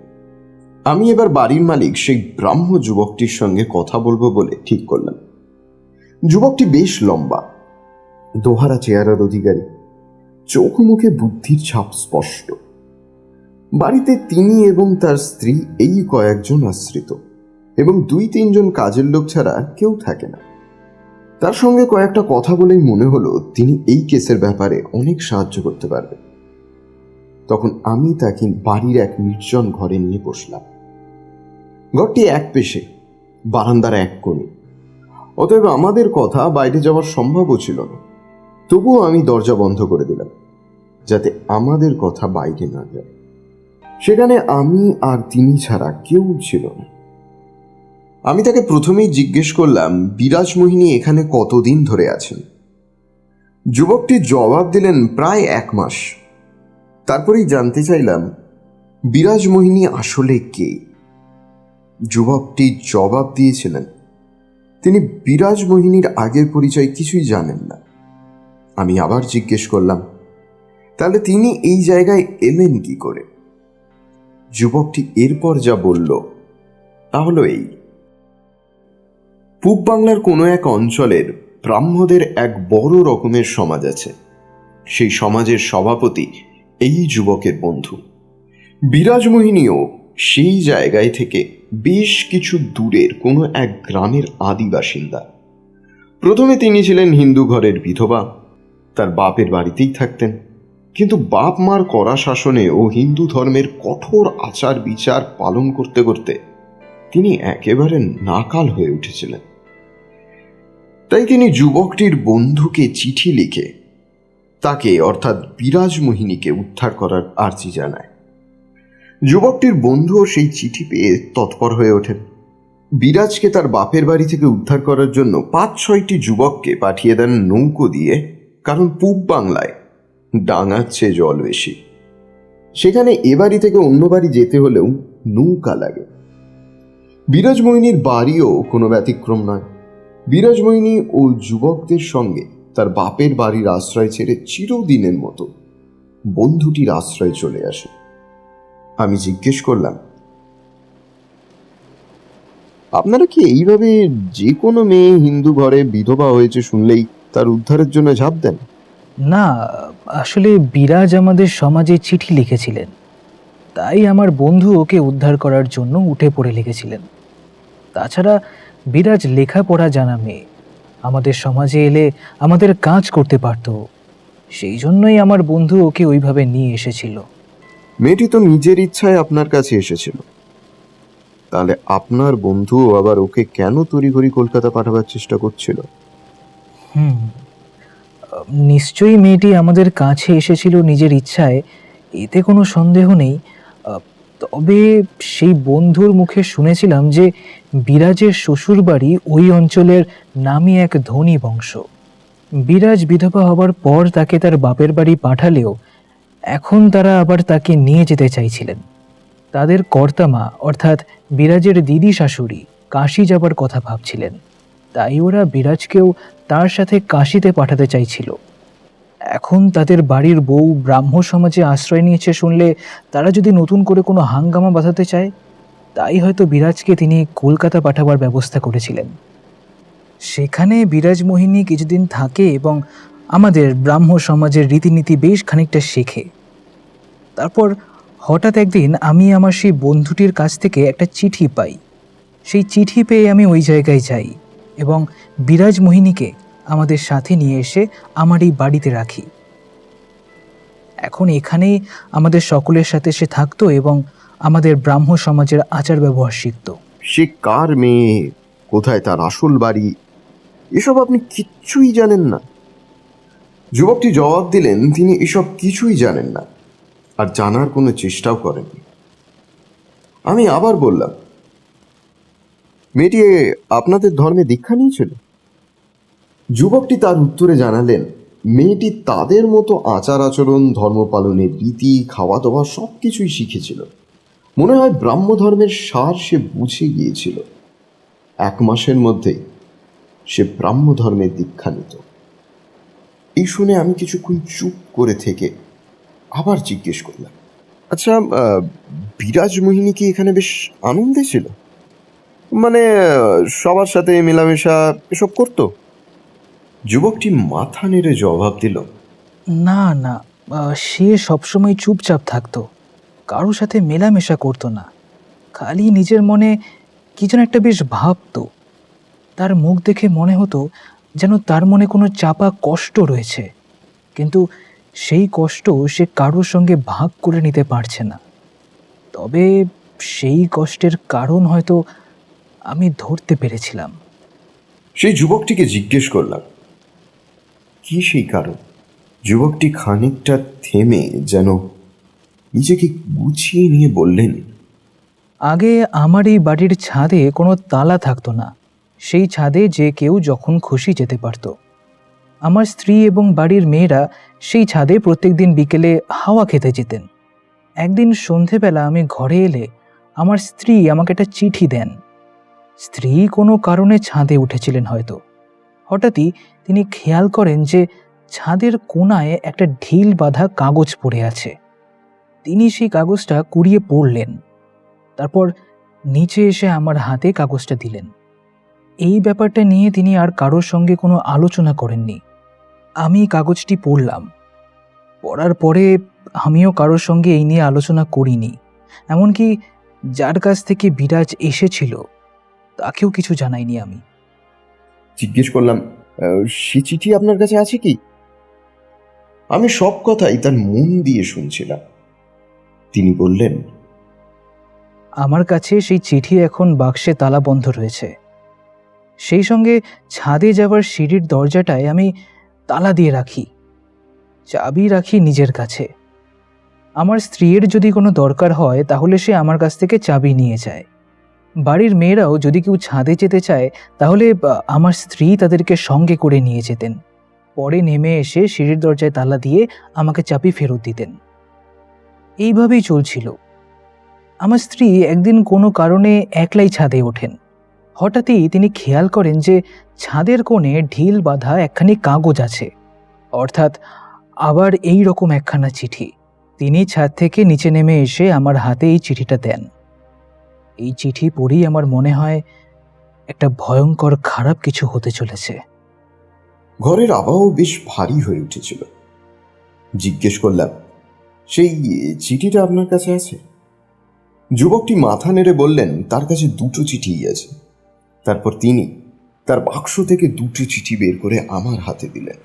[SPEAKER 4] আমি এবার বাড়ির মালিক সেই ব্রাহ্ম যুবকটির সঙ্গে কথা বলবো বলে ঠিক করলাম। যুবকটি বেশ লম্বা, দোহারা চেহারার অধিকারী, চোখ মুখে বুদ্ধির ছাপ স্পষ্ট। বাড়িতে তিনি এবং তার স্ত্রী এই কয়েকজন আশ্রিত এবং 2-3 জন কাজের লোক ছাড়া কেউ থাকে না। তার সঙ্গে কয়েকটা কথা বলেই মনে হলো তিনি এই কেসের ব্যাপারে অনেক সাহায্য করতে পারবেন। তখন আমি তাকে বাড়ির এক নির্জন ঘরে নিয়ে বসলাম। ঘরটি এক পেশে, বারান্দার এক কোণে, অতএব আমাদের কথা বাইরে যাওয়ার সম্ভবও ছিল না। তবুও আমি দরজা বন্ধ করে দিলাম যাতে আমাদের কথা বাইরে না যায়। সেখানে আমি আর তিনি ছাড়া কেউ ছিল না। আমি তাকে প্রথমেই জিজ্ঞেস করলাম বিরাজমোহিনী এখানে কতদিন ধরে আছেন। যুবকটি জবাব দিলেন প্রায় 1 মাস। তারপরেই জানতে চাইলাম বিরাজমোহিনী আসলে কে। যুবকটি জবাব দিয়েছিলেন তিনি বিরাজমোহিনীর আগের পরিচয় কিছুই জানেন না। আমি আবার জিজ্ঞেস করলাম তাহলে তিনি এই জায়গায় এলেন কি করে। যুবকটি এরপর যা বলল তা হলো এই: পূব বাংলার কোনো এক অঞ্চলের ব্রাহ্মদের এক বড় রকমের সমাজ আছে। সেই সমাজের সভাপতি এই যুবকের বন্ধু। বিরাজমোহিনীও সেই জায়গায় থেকে বেশ কিছু দূরের কোনো এক গ্রামের আদি বাসিন্দা। প্রথমে তিনি ছিলেন হিন্দু ঘরের বিধবা, তার বাপের বাড়িতেই থাকতেন, কিন্তু বাপ মার কড়া শাসনে ও হিন্দু ধর্মের কঠোর আচার বিচার পালন করতে করতে তিনি একেবারে নাকাল হয়ে উঠেছিলেন। তাই তিনি যুবকটির বন্ধুকে চিঠি লিখে তাকে অর্থাৎ বিরাজমোহিনীকে উদ্ধার করার আর্জি জানায়। যুবকটির বন্ধুও সেই চিঠি পেয়ে তৎপর হয়ে ওঠেন। বিরাজকে তার বাপের বাড়ি থেকে উদ্ধার করার জন্য 5-6টি যুবককে পাঠিয়ে দেন নৌকো দিয়ে, কারণ পূব বাংলায় ডাঙার চেয়ে জল বেশি। সেখানে এ বাড়ি থেকে অন্য বাড়ি যেতে হলেও নৌকা লাগে। বিরাজমোহিনীর বাড়িও কোনো ব্যতিক্রম নয়। বিরাজমোহিনী ও যুবকদের সঙ্গে তার বাপের বাড়ির আশ্রয় ছেড়ে চিরদিনের মতো বন্ধুটির আশ্রয়ে চলে আসে। আমি জিজ্ঞেস করলাম, আপনারা কি এইভাবে যে কোনো মেয়ে হিন্দু ঘরে বিধবা হয়েছে শুনলেই তার উদ্ধারের জন্য ঝাঁপ দেন?
[SPEAKER 3] না, আসলে বিরাজ আমাদের সমাজে চিঠি লিখেছিলেন, তাই আমার বন্ধু ওকে উদ্ধার করার জন্য উঠে পড়ে লিখেছিলেন। তাছাড়া বিরাজ লেখাপড়া জানা মেয়ে, আমাদের সমাজে এলে আমাদের কাজ করতে পারত, সেই জন্যই আমার বন্ধু ওকে ওইভাবে নিয়ে এসেছিল।
[SPEAKER 4] মেয়েটি তো নিজের ইচ্ছায় আপনার কাছে এসেছিল, তাহলে আপনার বন্ধু আবার ওকে কেন তড়িঘড়ি কলকাতা পাঠাবার চেষ্টা করছিল?
[SPEAKER 3] নিশ্চয়ই মেয়েটি আমাদের কাছে এসেছিল নিজের ইচ্ছায়, এতে কোনো সন্দেহ নেই। তবে সেই বন্ধুর মুখে শুনেছিলাম যে বিরাজের শ্বশুরবাড়ি ওই অঞ্চলের নামী এক ধনী বংশ। বিরাজ বিধবা হবার পর তাকে তার বাপের বাড়ি পাঠালেও এখন তারা আবার তাকে নিয়ে যেতে চাইছিলেন। তাদের কর্তামা অর্থাৎ বিরাজের দিদি শাশুড়ি কাশী যাবার কথা ভাবছিলেন, তাই ওরা বিরাজকেও তার সাথে কাশীতে পাঠাতে চাইছিল। এখন তাদের বাড়ির বউ ব্রাহ্ম সমাজে আশ্রয় নিয়েছে শুনলে তারা যদি নতুন করে কোনো হাঙ্গামা বাঁধাতে চায়, তাই হয়তো বিরাজকে তিনি কলকাতা পাঠাবার ব্যবস্থা করেছিলেন। সেখানে বিরাজ মোহিনী কিছুদিন থাকে এবং আমাদের ব্রাহ্ম সমাজের রীতিনীতি বেশ খানিকটা শেখে। তারপর হঠাৎ একদিন আমি আমার সেই বন্ধুটির কাছ থেকে একটা চিঠি পাই। সেই চিঠি পেয়ে আমি ওই জায়গায় যাই এবং বিরাজ মোহিনীকে আমাদের সাথে নিয়ে এসে আমার এই বাড়িতে রাখি। এখন এখানেই আমাদের সকলের সাথে সে থাকতো এবং আমাদের ব্রাহ্ম সমাজের আচার ব্যবহার শিখত।
[SPEAKER 5] সে কার মেয়ে, কোথায় তার আসল বাড়ি, এসব আপনি কিচ্ছুই জানেন না?
[SPEAKER 4] যুবকটি জবাব দিলেন তিনি এসব কিছুই জানেন না আর জানার কোনো চেষ্টাও করেননি। আমি আবার বললাম,
[SPEAKER 5] মেয়েটি আপনাদের ধর্মে দীক্ষা নিয়েছিল?
[SPEAKER 4] যুবকটি তার উত্তরে জানালেন মেয়েটি তাদের মতো আচার আচরণ, ধর্ম পালনের রীতি, খাওয়া দাওয়া সব কিছুই শিখেছিল। মনে হয় ব্রাহ্ম ধর্মের সার সে বুঝে গিয়েছিল। 1 মাসের মধ্যেই সে ব্রাহ্ম ধর্মের দীক্ষা নিত। এই শুনে আমি কিছুক্ষণ চুপ করে থেকে আবার জিজ্ঞেস করলাম,
[SPEAKER 5] আচ্ছা, বিরাজ মোহিনী কি এখানে বেশ আনন্দে ছিল? মানে সবার সাথে মেলামেশা এসব করতো?
[SPEAKER 4] যুবকটি মাথা নেড়ে জবাব দিল,
[SPEAKER 3] না না, সে সবসময় চুপচাপ থাকতো, কারোর সাথে মেলামেশা করতো না। খালি নিজের মনে কি যেন একটা বেশ ভাবতো। তার মুখ দেখে মনে হতো যেন তার মনে কোনো চাপা কষ্ট রয়েছে, কিন্তু সেই কষ্ট সে কারোর সঙ্গে ভাগ করে নিতে পারছে না। তবে সেই কষ্টের কারণ হয়তো আমি ধরতে পেরেছিলাম।
[SPEAKER 4] সেই যুবকটিকে জিজ্ঞেস করলাম, কি সেই কারণ? যুবকটি খানিকটা থেমে যেন নিজেকে গুছিয়ে নিয়ে বললেন,
[SPEAKER 3] আগে আমার এই বাড়ির ছাদে কোনো তালা থাকতো না। সেই ছাদে যে কেউ যখন খুশি যেতে পারত। আমার স্ত্রী এবং বাড়ির মেয়েরা সেই ছাদে প্রত্যেকদিন বিকেলে হাওয়া খেতে যেতেন। একদিন সন্ধেবেলা আমি ঘরে এলে আমার স্ত্রী আমাকে একটা চিঠি দেন। স্ত্রী কোনো কারণে ছাদে উঠেছিলেন হয়তো। হঠাৎই তিনি খেয়াল করেন যে ছাদের কোণায় একটা ঢিল বাঁধা কাগজ পড়ে আছে। তিনি সেই কাগজটা কুড়িয়ে পড়লেন, তারপর নিচে এসে আমার হাতে কাগজটা দিলেন। এই ব্যাপারটা নিয়ে তিনি আর কারোর সঙ্গে কোনো আলোচনা করেননি। আমি কাগজটি পড়লাম। পড়ার পরে আমিও কারোর সঙ্গে এই নিয়ে আলোচনা করিনি, এমনকি যার কাছ থেকে বিরাজ এসেছিল তাকেও কিছু জানাইনি। আমি
[SPEAKER 4] জিজ্ঞেস করলাম,
[SPEAKER 5] সে চিঠি আপনার কাছে আছে কি?
[SPEAKER 4] আমি সব কথাই তার মন দিয়ে শুনছিলাম। তিনি বললেন,
[SPEAKER 3] আমার কাছে সেই চিঠি এখন বাক্সে তালা বন্ধ রয়েছে। সেই সঙ্গে ছাদে যাওয়ার সিঁড়ির দরজাটায় আমি তালা দিয়ে রাখি, চাবি রাখি নিজের কাছে। আমার স্ত্রীর যদি কোনো দরকার হয় তাহলে সে আমার কাছ থেকে চাবি নিয়ে যায়। বাড়ির মেয়েরাও যদি কেউ ছাদে যেতে চায় তাহলে আমার স্ত্রী তাদেরকে সঙ্গে করে নিয়ে যেতেন। পরে নেমে এসে সিঁড়ির দরজায় তালা দিয়ে আমাকে চাবি ফেরত দিতেন। এইভাবেই চলছিল। আমার স্ত্রী একদিন কোনো কারণে একলাই ছাদে ওঠেন। হঠাৎই তিনি খেয়াল করেন যে ছাদের কোণে ঢিল বাঁধা একখানি কাগজ আছে, অর্থাৎ আবার এই রকম একখানা চিঠি। তিনি ছাদ থেকে নিচে নেমে এসে আমার হাতে এই চিঠিটা দেন। এই চিঠি পড়েই আমার মনে হয় একটা ভয়ঙ্কর খারাপ কিছু হতে চলেছে।
[SPEAKER 4] ঘরের আবহাওয়া বেশ ভারী হয়ে উঠেছিল। জিজ্ঞেস করলাম, সেই চিঠিটা আপনার কাছে আছে? যুবকটি মাথা নেড়ে বললেন তার কাছে 2টো চিঠিই আছে। তারপর তিনি তার বাক্স থেকে 2টো চিঠি বের করে আমার হাতে দিলেন।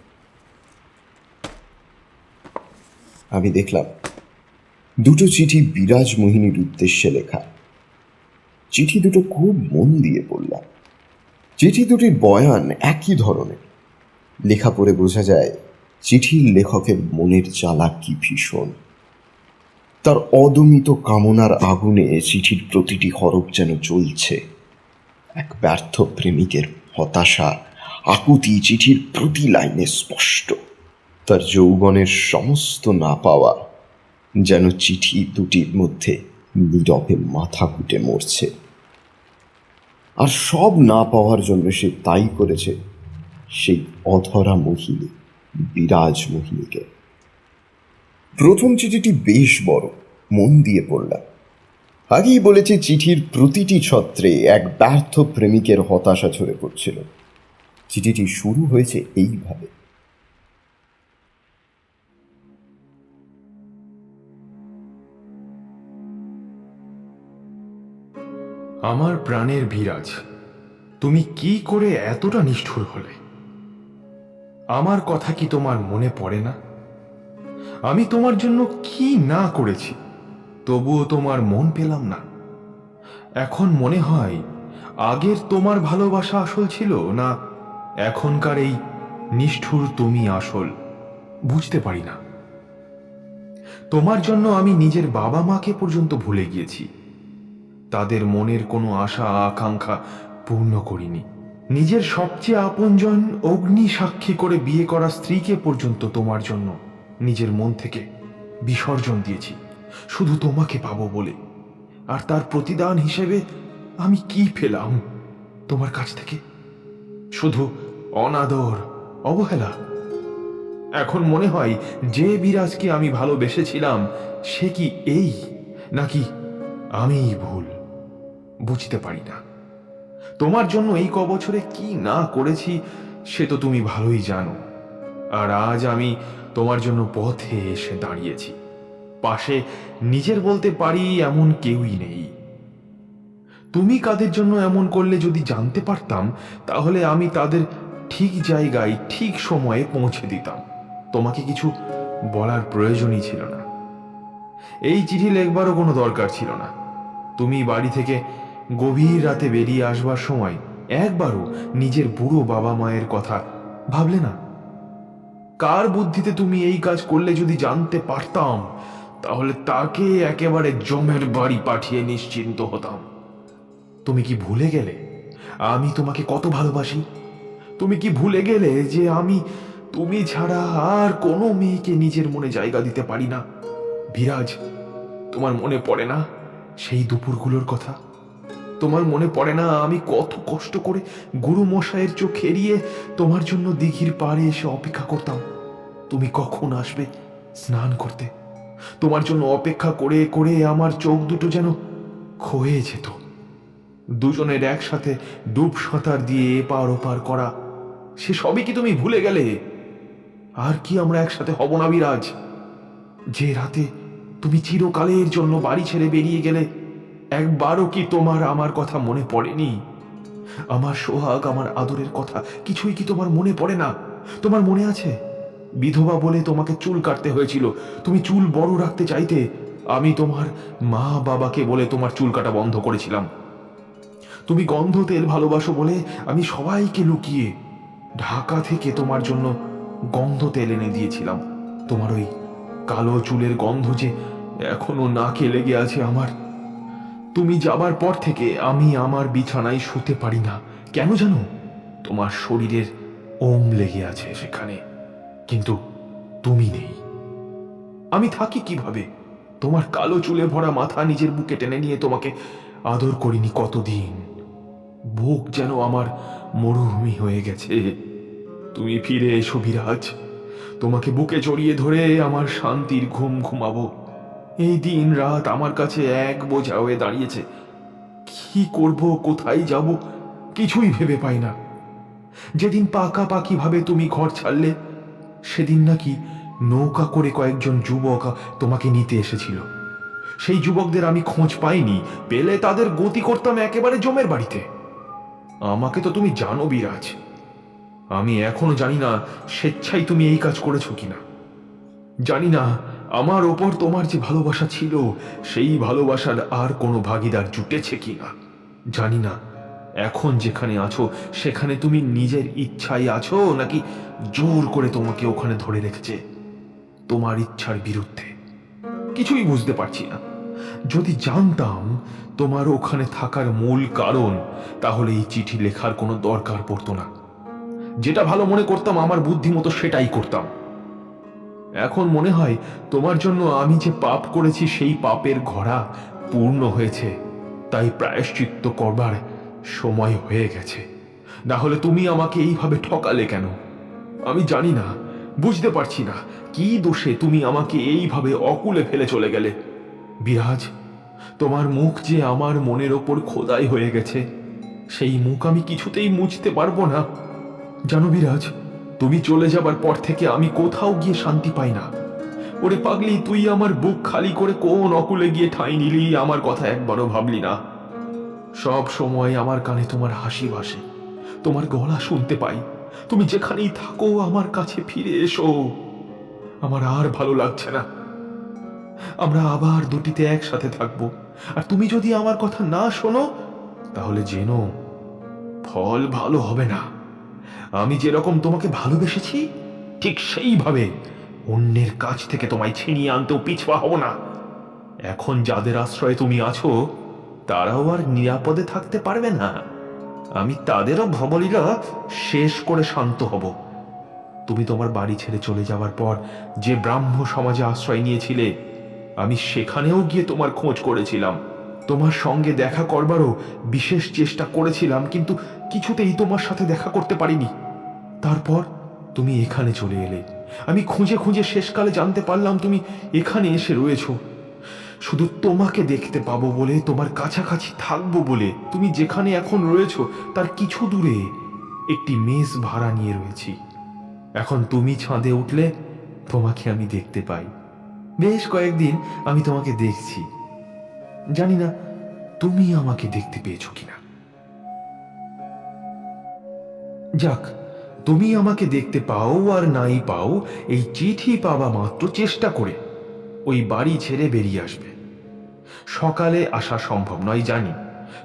[SPEAKER 4] আমি দেখলাম 2টো চিঠি বিরাজ মোহিনীর উদ্দেশ্যে লেখা। চিঠি দুটো খুব মন দিয়ে পড়লাম। চিঠি দুটির বয়ান একই ধরনের। লেখা পড়ে বোঝা যায়
[SPEAKER 5] চিঠির লেখকের মনের জ্বালা কি ভীষণ। তার অদমিত কামনার আগুনে চিঠির প্রতিটি হরফ যেন জ্বলছে। এক ব্যর্থ প্রেমিকের হতাশা আকুতি চিঠির প্রতি লাইনে স্পষ্ট। তার যৌবনের সমস্ত না পাওয়া যেন চিঠি দুটির মধ্যে নীরবে মাথা কুটে মরছে। আর সব না পাওয়ার জন্য সে তাই করেছে সেই অধরা মোহিনী, বিরাজ মোহিনীকে। প্রথম চিঠিটি বেশ বড়, মন দিয়ে পড়লাম। আগেই বলেছি চিঠির প্রতিটি ছত্রে এক ব্যর্থ প্রেমিকের হতাশা ঝরে পড়ছিল। চিঠিটি শুরু হয়েছে এইভাবে:
[SPEAKER 6] আমার প্রাণের বিরাজ, তুমি কি করে এতটা নিষ্ঠুর হলে? আমার কথা কি তোমার মনে পড়ে না? আমি তোমার জন্য কি না করেছি, তবুও তোমার মন পেলাম না। এখন মনে হয় আগের তোমার ভালোবাসা আসল ছিল, না এখনকার এই নিষ্ঠুর তুমি আসল? বুঝতে পারি না। তোমার জন্য আমি নিজের বাবা মাকে পর্যন্ত ভুলে গিয়েছি। তাদের মনের কোনো আশা আকাঙ্ক্ষা পূর্ণ করিনি। নিজের সবচেয়ে আপনজন অগ্নি সাক্ষী করে বিয়ে করা স্ত্রীকে পর্যন্ত তোমার জন্য নিজের মন থেকে বিসর্জন দিয়েছি, শুধু তোমাকে পাবো বলে। আর তার প্রতিদান হিসেবে আমি কি পেলাম তোমার কাছ থেকে? শুধু অনাদর, অবহেলা। এখন মনে হয় যে বিরাজকে আমি ভালোবেসেছিলাম সে কি এই, নাকি আমিই ভুল? বুঝতে পারি না। তোমার জন্য এই কবছরে কি না করেছি সে তো তুমি ভালোই জানো। আর আজ আমি তোমার জন্য পথে এসে দাঁড়িয়েছি। পাশে নিজের বলতে পারি এমন কেউই নেই। তুমি কাদের জন্য এমন করলে যদি জানতে পারতাম, তাহলে আমি তাদের ঠিক জায়গায় ঠিক সময়ে পৌঁছে দিতাম। তোমাকে কিছু বলার প্রয়োজনই ছিল না। এই চিঠি লেখবারও কোনো দরকার ছিল না। তুমি বাড়ি থেকে গভীর রাতে বেরিয়ে আসবার সময় একবারও নিজের বুড়ো বাবা মায়ের কথা ভাবলে না? কার বুদ্ধিতে তুমি এই কাজ করলে যদি জানতে পারতাম, তাহলে তাকে একেবারে জমের বাড়ি পাঠিয়ে নিশ্চিন্ত হতাম। তুমি কি ভুলে গেলে আমি তোমাকে কত ভালোবাসি? তুমি কি ভুলে গেলে যে আমি তুমি ছাড়া আর কোনো মেয়েকে নিজের মনে জায়গা দিতে পারি না? বিরাজ, তোমার মনে পড়ে না সেই দুপুরগুলোর কথা? তোমার মনে পড়ে না আমি কত কষ্ট করে গুরু মশাইয়ের চোখ এড়িয়ে তোমার জন্য দিঘির পাড়ে এসে অপেক্ষা করতাম? তুমি কখন আসবে স্নান করতে? তোমার জন্য অপেক্ষা করে করে আমার চোখ দুটো যেন ক্ষয়ে যেত। দুজনের একসাথে ডুব সাঁতার দিয়ে এপার ওপার করা, সে সবই কি তুমি ভুলে গেলে? আর কি আমরা একসাথে হব না বিরাজ? যে রাতে তুমি চিরকালের জন্য বাড়ি ছেড়ে বেরিয়ে গেলে, একবারও কি তোমার আমার কথা মনে পড়েনি? আমার সোহাগ, আমার আদরের কথা কিছুই কি তোমার মনে পড়ে না? তোমার মনে আছে বিধবা বলে তোমাকে চুল কাটতে হয়েছিল? তুমি চুল বড় রাখতে চাইতে, আমি তোমার মা বাবাকে বলে তোমার চুল কাটা বন্ধ করেছিলাম। তুমি গন্ধ তেল ভালোবাসো বলে আমি সবাইকে লুকিয়ে ঢাকা থেকে তোমার জন্য গন্ধ তেল এনে দিয়েছিলাম। তোমার ওই কালো চুলের গন্ধ যে এখনো নাকে লেগে আছে আমার। তুমি যাবার পর থেকে আমি আমার বিছানায় শুতে পারি না। কেন জানো? তোমার শরীরের ওম লেগে আছে সেখানে, কিন্তু তুমি নেই। আমি থাকি কিভাবে? তোমার কালো চুলে ভরা মাথা নিজের বুকে টেনে নিয়ে তোমাকে আদর করিনি কতদিন। বুক যেন আমার মরুভূমি হয়ে গেছে। তুমি ফিরে এসো বিরাজ, তোমাকে বুকে জড়িয়ে ধরে আমার শান্তির ঘুম ঘুমাবো। এই দিন রাত আমার কাছে এক বোঝা হয়ে দাঁড়িয়েছে। কি করব, কোথায় যাব, কিছুই ভেবে পাই না। যেদিন পাকাপাকি ভাবে তুমি ঘর ছাড়লে, সেদিন নাকি নৌকা করে কয়েকজন যুবক তোমাকে নিতে এসেছিল। সেই যুবকদের আমি খোঁজ পাইনি, পেলে তাদের গতি করতাম একেবারে জমের বাড়িতে। আমাকে তো তুমি জানো বিরাজ, আমি এখনো জানি না স্বেচ্ছায় তুমি এই কাজ করেছো কিনা। জানি না আমার ওপর তোমার যে ভালোবাসা ছিল, সেই ভালোবাসার আর কোনো ভাগিদার জুটেছে কিনা। জানি না এখন যেখানে আছো সেখানে তুমি নিজের ইচ্ছায় আছো নাকি জোর করে তোমাকে ওখানে ধরে রেখেছে তোমার ইচ্ছার বিরুদ্ধে? কিছুই বুঝতে পারছি না। যদি জানতাম তোমার ওখানে থাকার মূল কারণ, তাহলে এই চিঠি লেখার কোনো দরকার পড়তো না। যেটা ভালো মনে করতাম আমার বুদ্ধি মতো সেটাই করতাম। এখন মনে হয় তোমার জন্য আমি যে পাপ করেছি সেই পাপের ঘোড়া পূর্ণ হয়েছে, তাই প্রায়শ্চিত্ত করবার সময় হয়ে গেছে। না হলে তুমি আমাকে এইভাবে ঠকালে কেন? আমি জানি না, বুঝতে পারছি না কি দোষে তুমি আমাকে এইভাবে অকুলে ফেলে চলে গেলে। বিরাজ, তোমার মুখ যে আমার মনের ওপর খোদাই হয়ে গেছে, সেই মুখ আমি কিছুতেই মুছতে পারবো না। জানো বিরাজ, তুমি চলে যাবার পর থেকে আমি কোথাও গিয়ে শান্তি পাই না। ওরে পাগলি, তুই আমার বুক খালি করে কোন অকুলে গিয়ে ঠাঁই নিলি, আমার কথা একবারও ভাবলি না। সব সময় আমার কানে তোমার হাসি ভাসে, তোমার গলা শুনতে পাই। তুমি যেখানেই থাকো আমার কাছে ফিরে এসো। আমার আর ভালো লাগছে না। আমরা আবার দুটিতে একসাথে থাকবো। আর তুমি যদি আমার কথা না শোনো, তাহলে জেনো ফল ভালো হবে না। আমি যেরকম তোমাকে ভালোবেসেছি, ঠিক সেইভাবে অন্যের কাছ থেকে তোমায় ছিনিয়ে আনতেও পিছপা হব না। এখন যাদের আশ্রয়ে তুমি আছো, তারাও আর নিরাপদে থাকতে পারবে না। আমি তাদেরও ভবলীলা শেষ করে শান্ত হব। তুমি তোমার বাড়ি ছেড়ে চলে যাওয়ার পর যে ব্রাহ্ম সমাজে আশ্রয় নিয়েছিলে, আমি সেখানেও গিয়ে তোমার খোঁজ করেছিলাম। তোমার সঙ্গে দেখা করবারও বিশেষ চেষ্টা করেছিলাম, কিন্তু কিছুতেই তোমার সাথে দেখা করতে পারিনি। তারপর তুমি এখানে চলে এলে। আমি খুঁজে খুঁজে শেষকালে জানতে পারলাম তুমি এখানে এসে রয়েছো। শুধু তোমাকে দেখতে পাবো বলে, তোমার কাছাকাছি থাকবো বলে তুমি যেখানে এখন রয়েছো তার কিছু দূরে একটি মেস ভাড়া নিয়ে রয়েছি। এখন তুমি ছাদে উঠলে তোমাকে আমি দেখতে পাই। বেশ কয়েকদিন আমি তোমাকে দেখছি, জানি না তুমি আমাকে দেখতে পেয়েছো কিনা। যাক, তুমি আমাকে দেখতে পাও আর নাই পাও, এই চিঠি পাওয়া মাত্র চেষ্টা করে ওই বাড়ি ছেড়ে বেরিয়ে আসবে। সকালে আসা সম্ভব নয় জানি,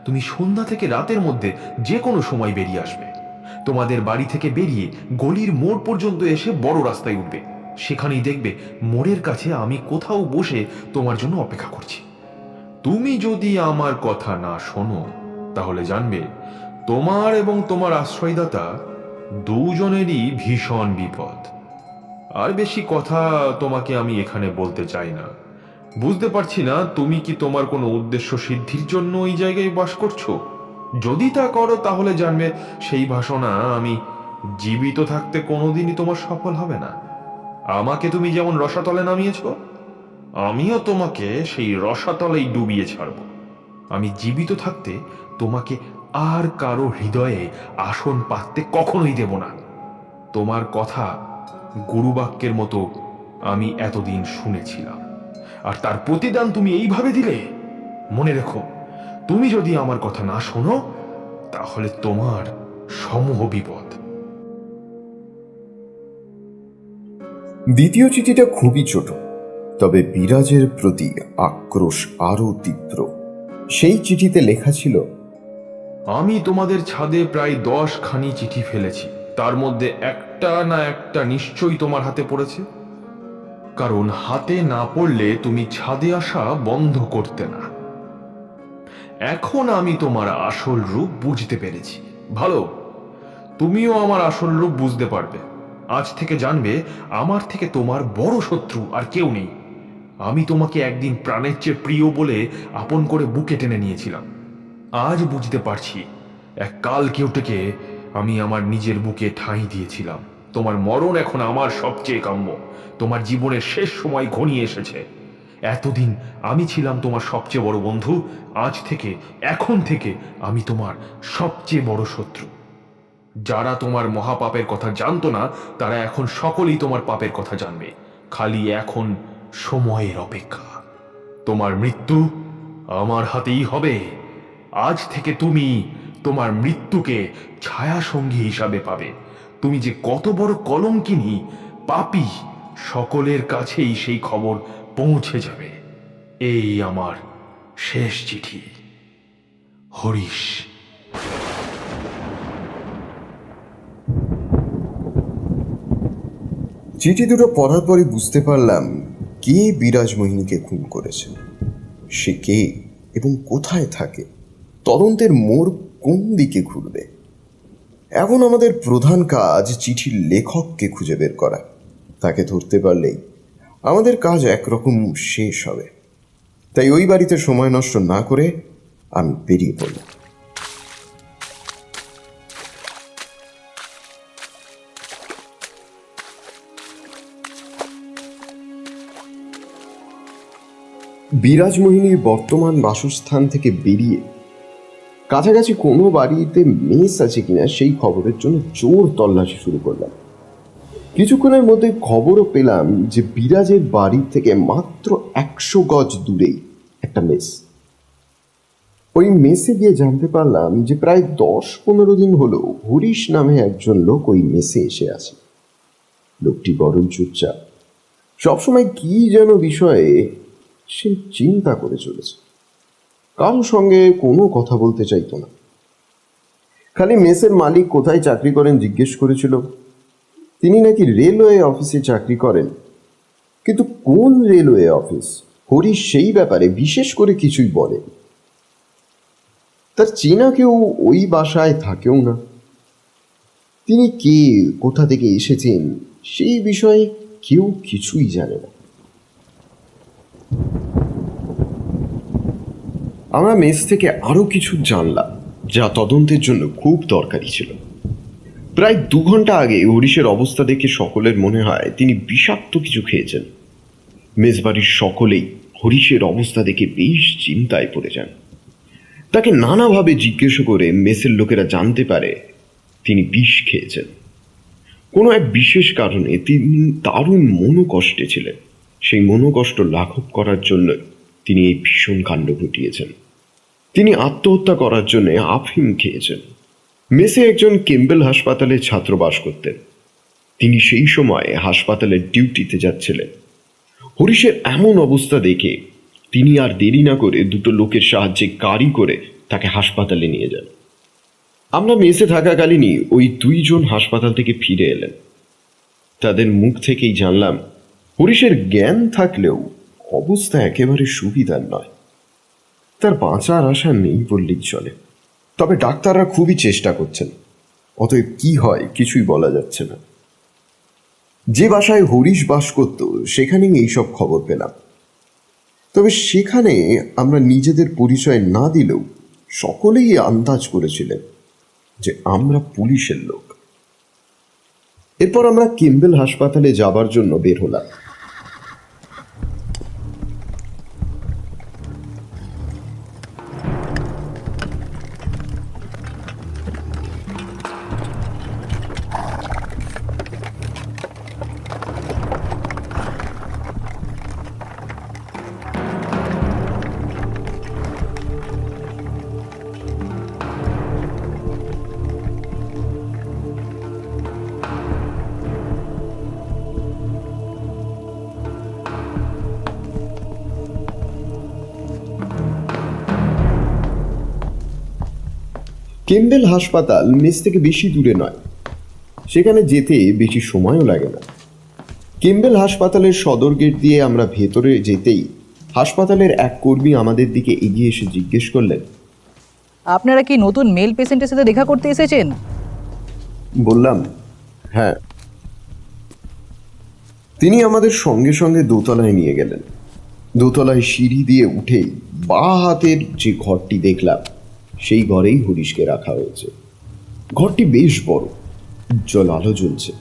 [SPEAKER 6] তুমি সন্ধ্যা থেকে রাতের মধ্যে যে কোনো সময় বেরিয়ে আসবে। তোমাদের বাড়ি থেকে বেরিয়ে গলির মোড় পর্যন্ত এসে বড় রাস্তায় উঠবে। সেখানেই দেখবে মোড়ের কাছে আমি কোথাও বসে তোমার জন্য অপেক্ষা করছি। তুমি যদি আমার কথা না শোনো, তাহলে জানবে তোমার এবং তোমার আশ্রয়দাতা দুজনেরই ভীষণ বিপদ। আর বেশি কথা তোমাকে আমি এখানে বলতে চাই না। বুঝতে পারছি না তুমি কি তোমার কোনো উদ্দেশ্য সিদ্ধির জন্য ওই জায়গায় বাস করছো। যদি তা করো, তাহলে জানবে সেই বাসনা আমি জীবিত থাকতে কোনোদিনই তোমার সফল হবে না। আমাকে তুমি যেমন রসাতলে নামিয়েছ, আমিও তোমাকে সেই রসাতলেই ডুবিয়ে ছাড়ব। আমি জীবিত থাকতে তোমাকে আর কারো হৃদয়ে আসন পাততে কখনোই দেব না। তোমার কথা গুরুবাক্যের মতো আমি এতদিন শুনেছিলাম, আর তার প্রতিদান তুমি এইভাবে দিলে। মনে রেখো, তুমি যদি আমার কথা না শোনো, তাহলে তোমার সমূহ বিপদ।
[SPEAKER 5] দ্বিতীয় চিঠিটা খুবই ছোট, তবে বিরাজের প্রতি আক্রোশ আরো তীব্র। সেই চিঠিতে লেখা ছিল,
[SPEAKER 6] আমি তোমাদের ছাদে প্রায় 10 খানি চিঠি ফেলেছি, তার মধ্যে একটা না একটা নিশ্চয়ই তোমার হাতে পড়েছে। কারণ হাতে না পড়লে তুমি ছাদে আসা বন্ধ করতে না। এখন আমি তোমার আসল রূপ বুঝতে পেরেছি। ভালো, তুমিও আমার আসল রূপ বুঝতে পারবে। আজ থেকে জানবে আমার থেকে তোমার বড় শত্রু আর কেউ নেই। আমি তোমাকে একদিন প্রাণের চেয়ে প্রিয় বলে আপন করে বুকে টেনে নিয়েছিলাম। আজ বুঝতে পারছি এক কাল কেউটেকে আমি আমার নিজের বুকে ঠাঁই দিয়েছিলাম। তোমার মরণ এখন আমার সবচেয়ে কাম্য। তোমার জীবনের শেষ সময় ঘনিয়ে এসেছে। এতদিন আমি ছিলাম তোমার সবচেয়ে বড় বন্ধু, আজ থেকে, এখন থেকে আমি তোমার সবচেয়ে বড় শত্রু। যারা তোমার মহাপাপের কথা জানতো না, তারা এখন সকলেই তোমার পাপের কথা জানবে। খালি এখন সময়ের অপেক্ষা। তোমার মৃত্যু আমার হাতেই হবে। আজ থেকে তুমি তোমার মৃত্যুকে ছায়া সঙ্গী হিসাবে পাবে। তুমি যে কত বড় কলঙ্কিনী, পাপী, সকলের কাছেই সেই খবর পৌঁছে যাবে। এই আমার শেষ চিঠি। হরিশ।
[SPEAKER 5] চিঠি দুটো পড়ার পরে বুঝতে পারলাম কে বিরাজ মোহিনীকে খুন করেছে, সে কে এবং কোথায় থাকে, তদন্তের মোড় কোন দিকে ঘুরবে। এখন আমাদের প্রধান কাজ চিঠির লেখককে খুঁজে বের করা। তাকে ধরতে পারলেই আমাদের কাজ একরকম শেষ হবে। তাই ওই বাড়িতে সময় নষ্ট না করে আমি বেরিয়ে পড়লাম। বিরাজ মোহিনীর বর্তমান বাসস্থান থেকে বেরিয়ে কাছাকাছি কোনো বাড়িতে মেস আছে কিনা সেই খবরের জন্য জোর তল্লাশি শুরু করলাম। কিছুক্ষণের মধ্যে খবরও পেলাম যে বিরাজের বাড়ি থেকে মাত্র 100 গজ দূরেই একটা মেস। ওই মেসে গিয়ে জানতে পারলাম যে প্রায় 10-15 দিন হলো হরিশ নামে একজন লোক ওই মেসে এসে আছে। লোকটি বড়ই চুপচাপ, সবসময় কি যেন বিষয়ে সে চিন্তা করে চলেছে। কারোর সঙ্গে কোনো কথা বলতে চাইতো না। খালি মেসের মালিক কোথায় চাকরি করেন জিজ্ঞেস করেছিল। তিনি নাকি রেলওয়ে অফিসে চাকরি করেন, কিন্তু কোন রেলওয়ে অফিস হরিশ সেই ব্যাপারে বিশেষ করে কিছুই বলে। তার চেনা কেউ ওই বাসায় থাকেও না। তিনি কে, কোথা থেকে এসেছেন সেই বিষয়ে কেউ কিছুই জানে না। আমরা মেস থেকে আরো কিছু জানলাম যা তদন্তের জন্য খুব দরকারি ছিল। প্রায় 2 ঘন্টা আগে হরিশের অবস্থা দেখে সকলের মনে হয় তিনি বিষাক্ত কিছু খেয়েছেন। মেসবাড়ির সকলেই হরিশের অবস্থা দেখে বেশ চিন্তায় পড়ে যান। তাকে নানাভাবে জিজ্ঞেস করে মেসের লোকেরা জানতে পারে তিনি বিষ খেয়েছেন। কোনো এক বিশেষ কারণে তিনি দারুণ মনোকষ্টে ছিলেন। সেই মনোকষ্ট লাঘব করার জন্য তিনি এই ভীষণ কাণ্ড ঘটিয়েছেন। তিনি আত্মহত্যা করার জন্য আফিম খেয়েছেন। মেসে একজন কেম্বেল হাসপাতালে ছাত্র বাস করতেন। তিনি সেই সময় হাসপাতালের ডিউটিতে যাচ্ছিলেন। হরিশের এমন অবস্থা দেখে তিনি আর দেরি না করে 2 লোকের সাহায্যে গাড়ি করে তাকে হাসপাতালে নিয়ে যান। আমরা মেসে থাকাকালীনই ওই 2 জন হাসপাতাল থেকে ফিরে এলেন। তাদের মুখ থেকেই জানলাম হরিশের জ্ঞান থাকলেও অবস্থা একেবারে সুবিধার নয়। তার বাঁচার আশা নেই বললেই চলে। তবে ডাক্তাররা খুবই চেষ্টা করছেন। অতএব কি হয় কিছুই বলা যাচ্ছে না। যে বাসায় হরিশ বাস করত সেখানেই এইসব খবর পেলাম। তবে সেখানে আমরা নিজেদের পরিচয় না দিলেও সকলেই আন্দাজ করেছিলেন যে আমরা পুলিশের লোক। এরপর আমরা কেম্বেল হাসপাতালে যাবার জন্য বের হলাম। কেম্বেল হাসপাতাল মেস থেকে বেশি দূরে নয়, সেখানে যেতে বেশি সময়ও লাগে না। কেম্বেল হাসপাতালের সদর গেট দিয়ে আমরা ভেতরে যেতেই হাসপাতালের এক কর্মী আমাদের দিকে এগিয়ে এসে জিজ্ঞেস করলেন,
[SPEAKER 7] আপনারা কি নতুন মেল পেশেন্টের সাথে দেখা করতে এসেছেন?
[SPEAKER 5] বললাম হ্যাঁ। তিনি আমাদের সঙ্গে সঙ্গে দোতলায় নিয়ে গেলেন। দোতলায় সিঁড়ি দিয়ে উঠেই বাঁ হাতের যে ঘরটি দেখলাম সেই ঘরেই হরিশকে রাখা হয়েছে। ঘরটি বেশ বড়, উজ্জ্বল আলো জ্বলছে।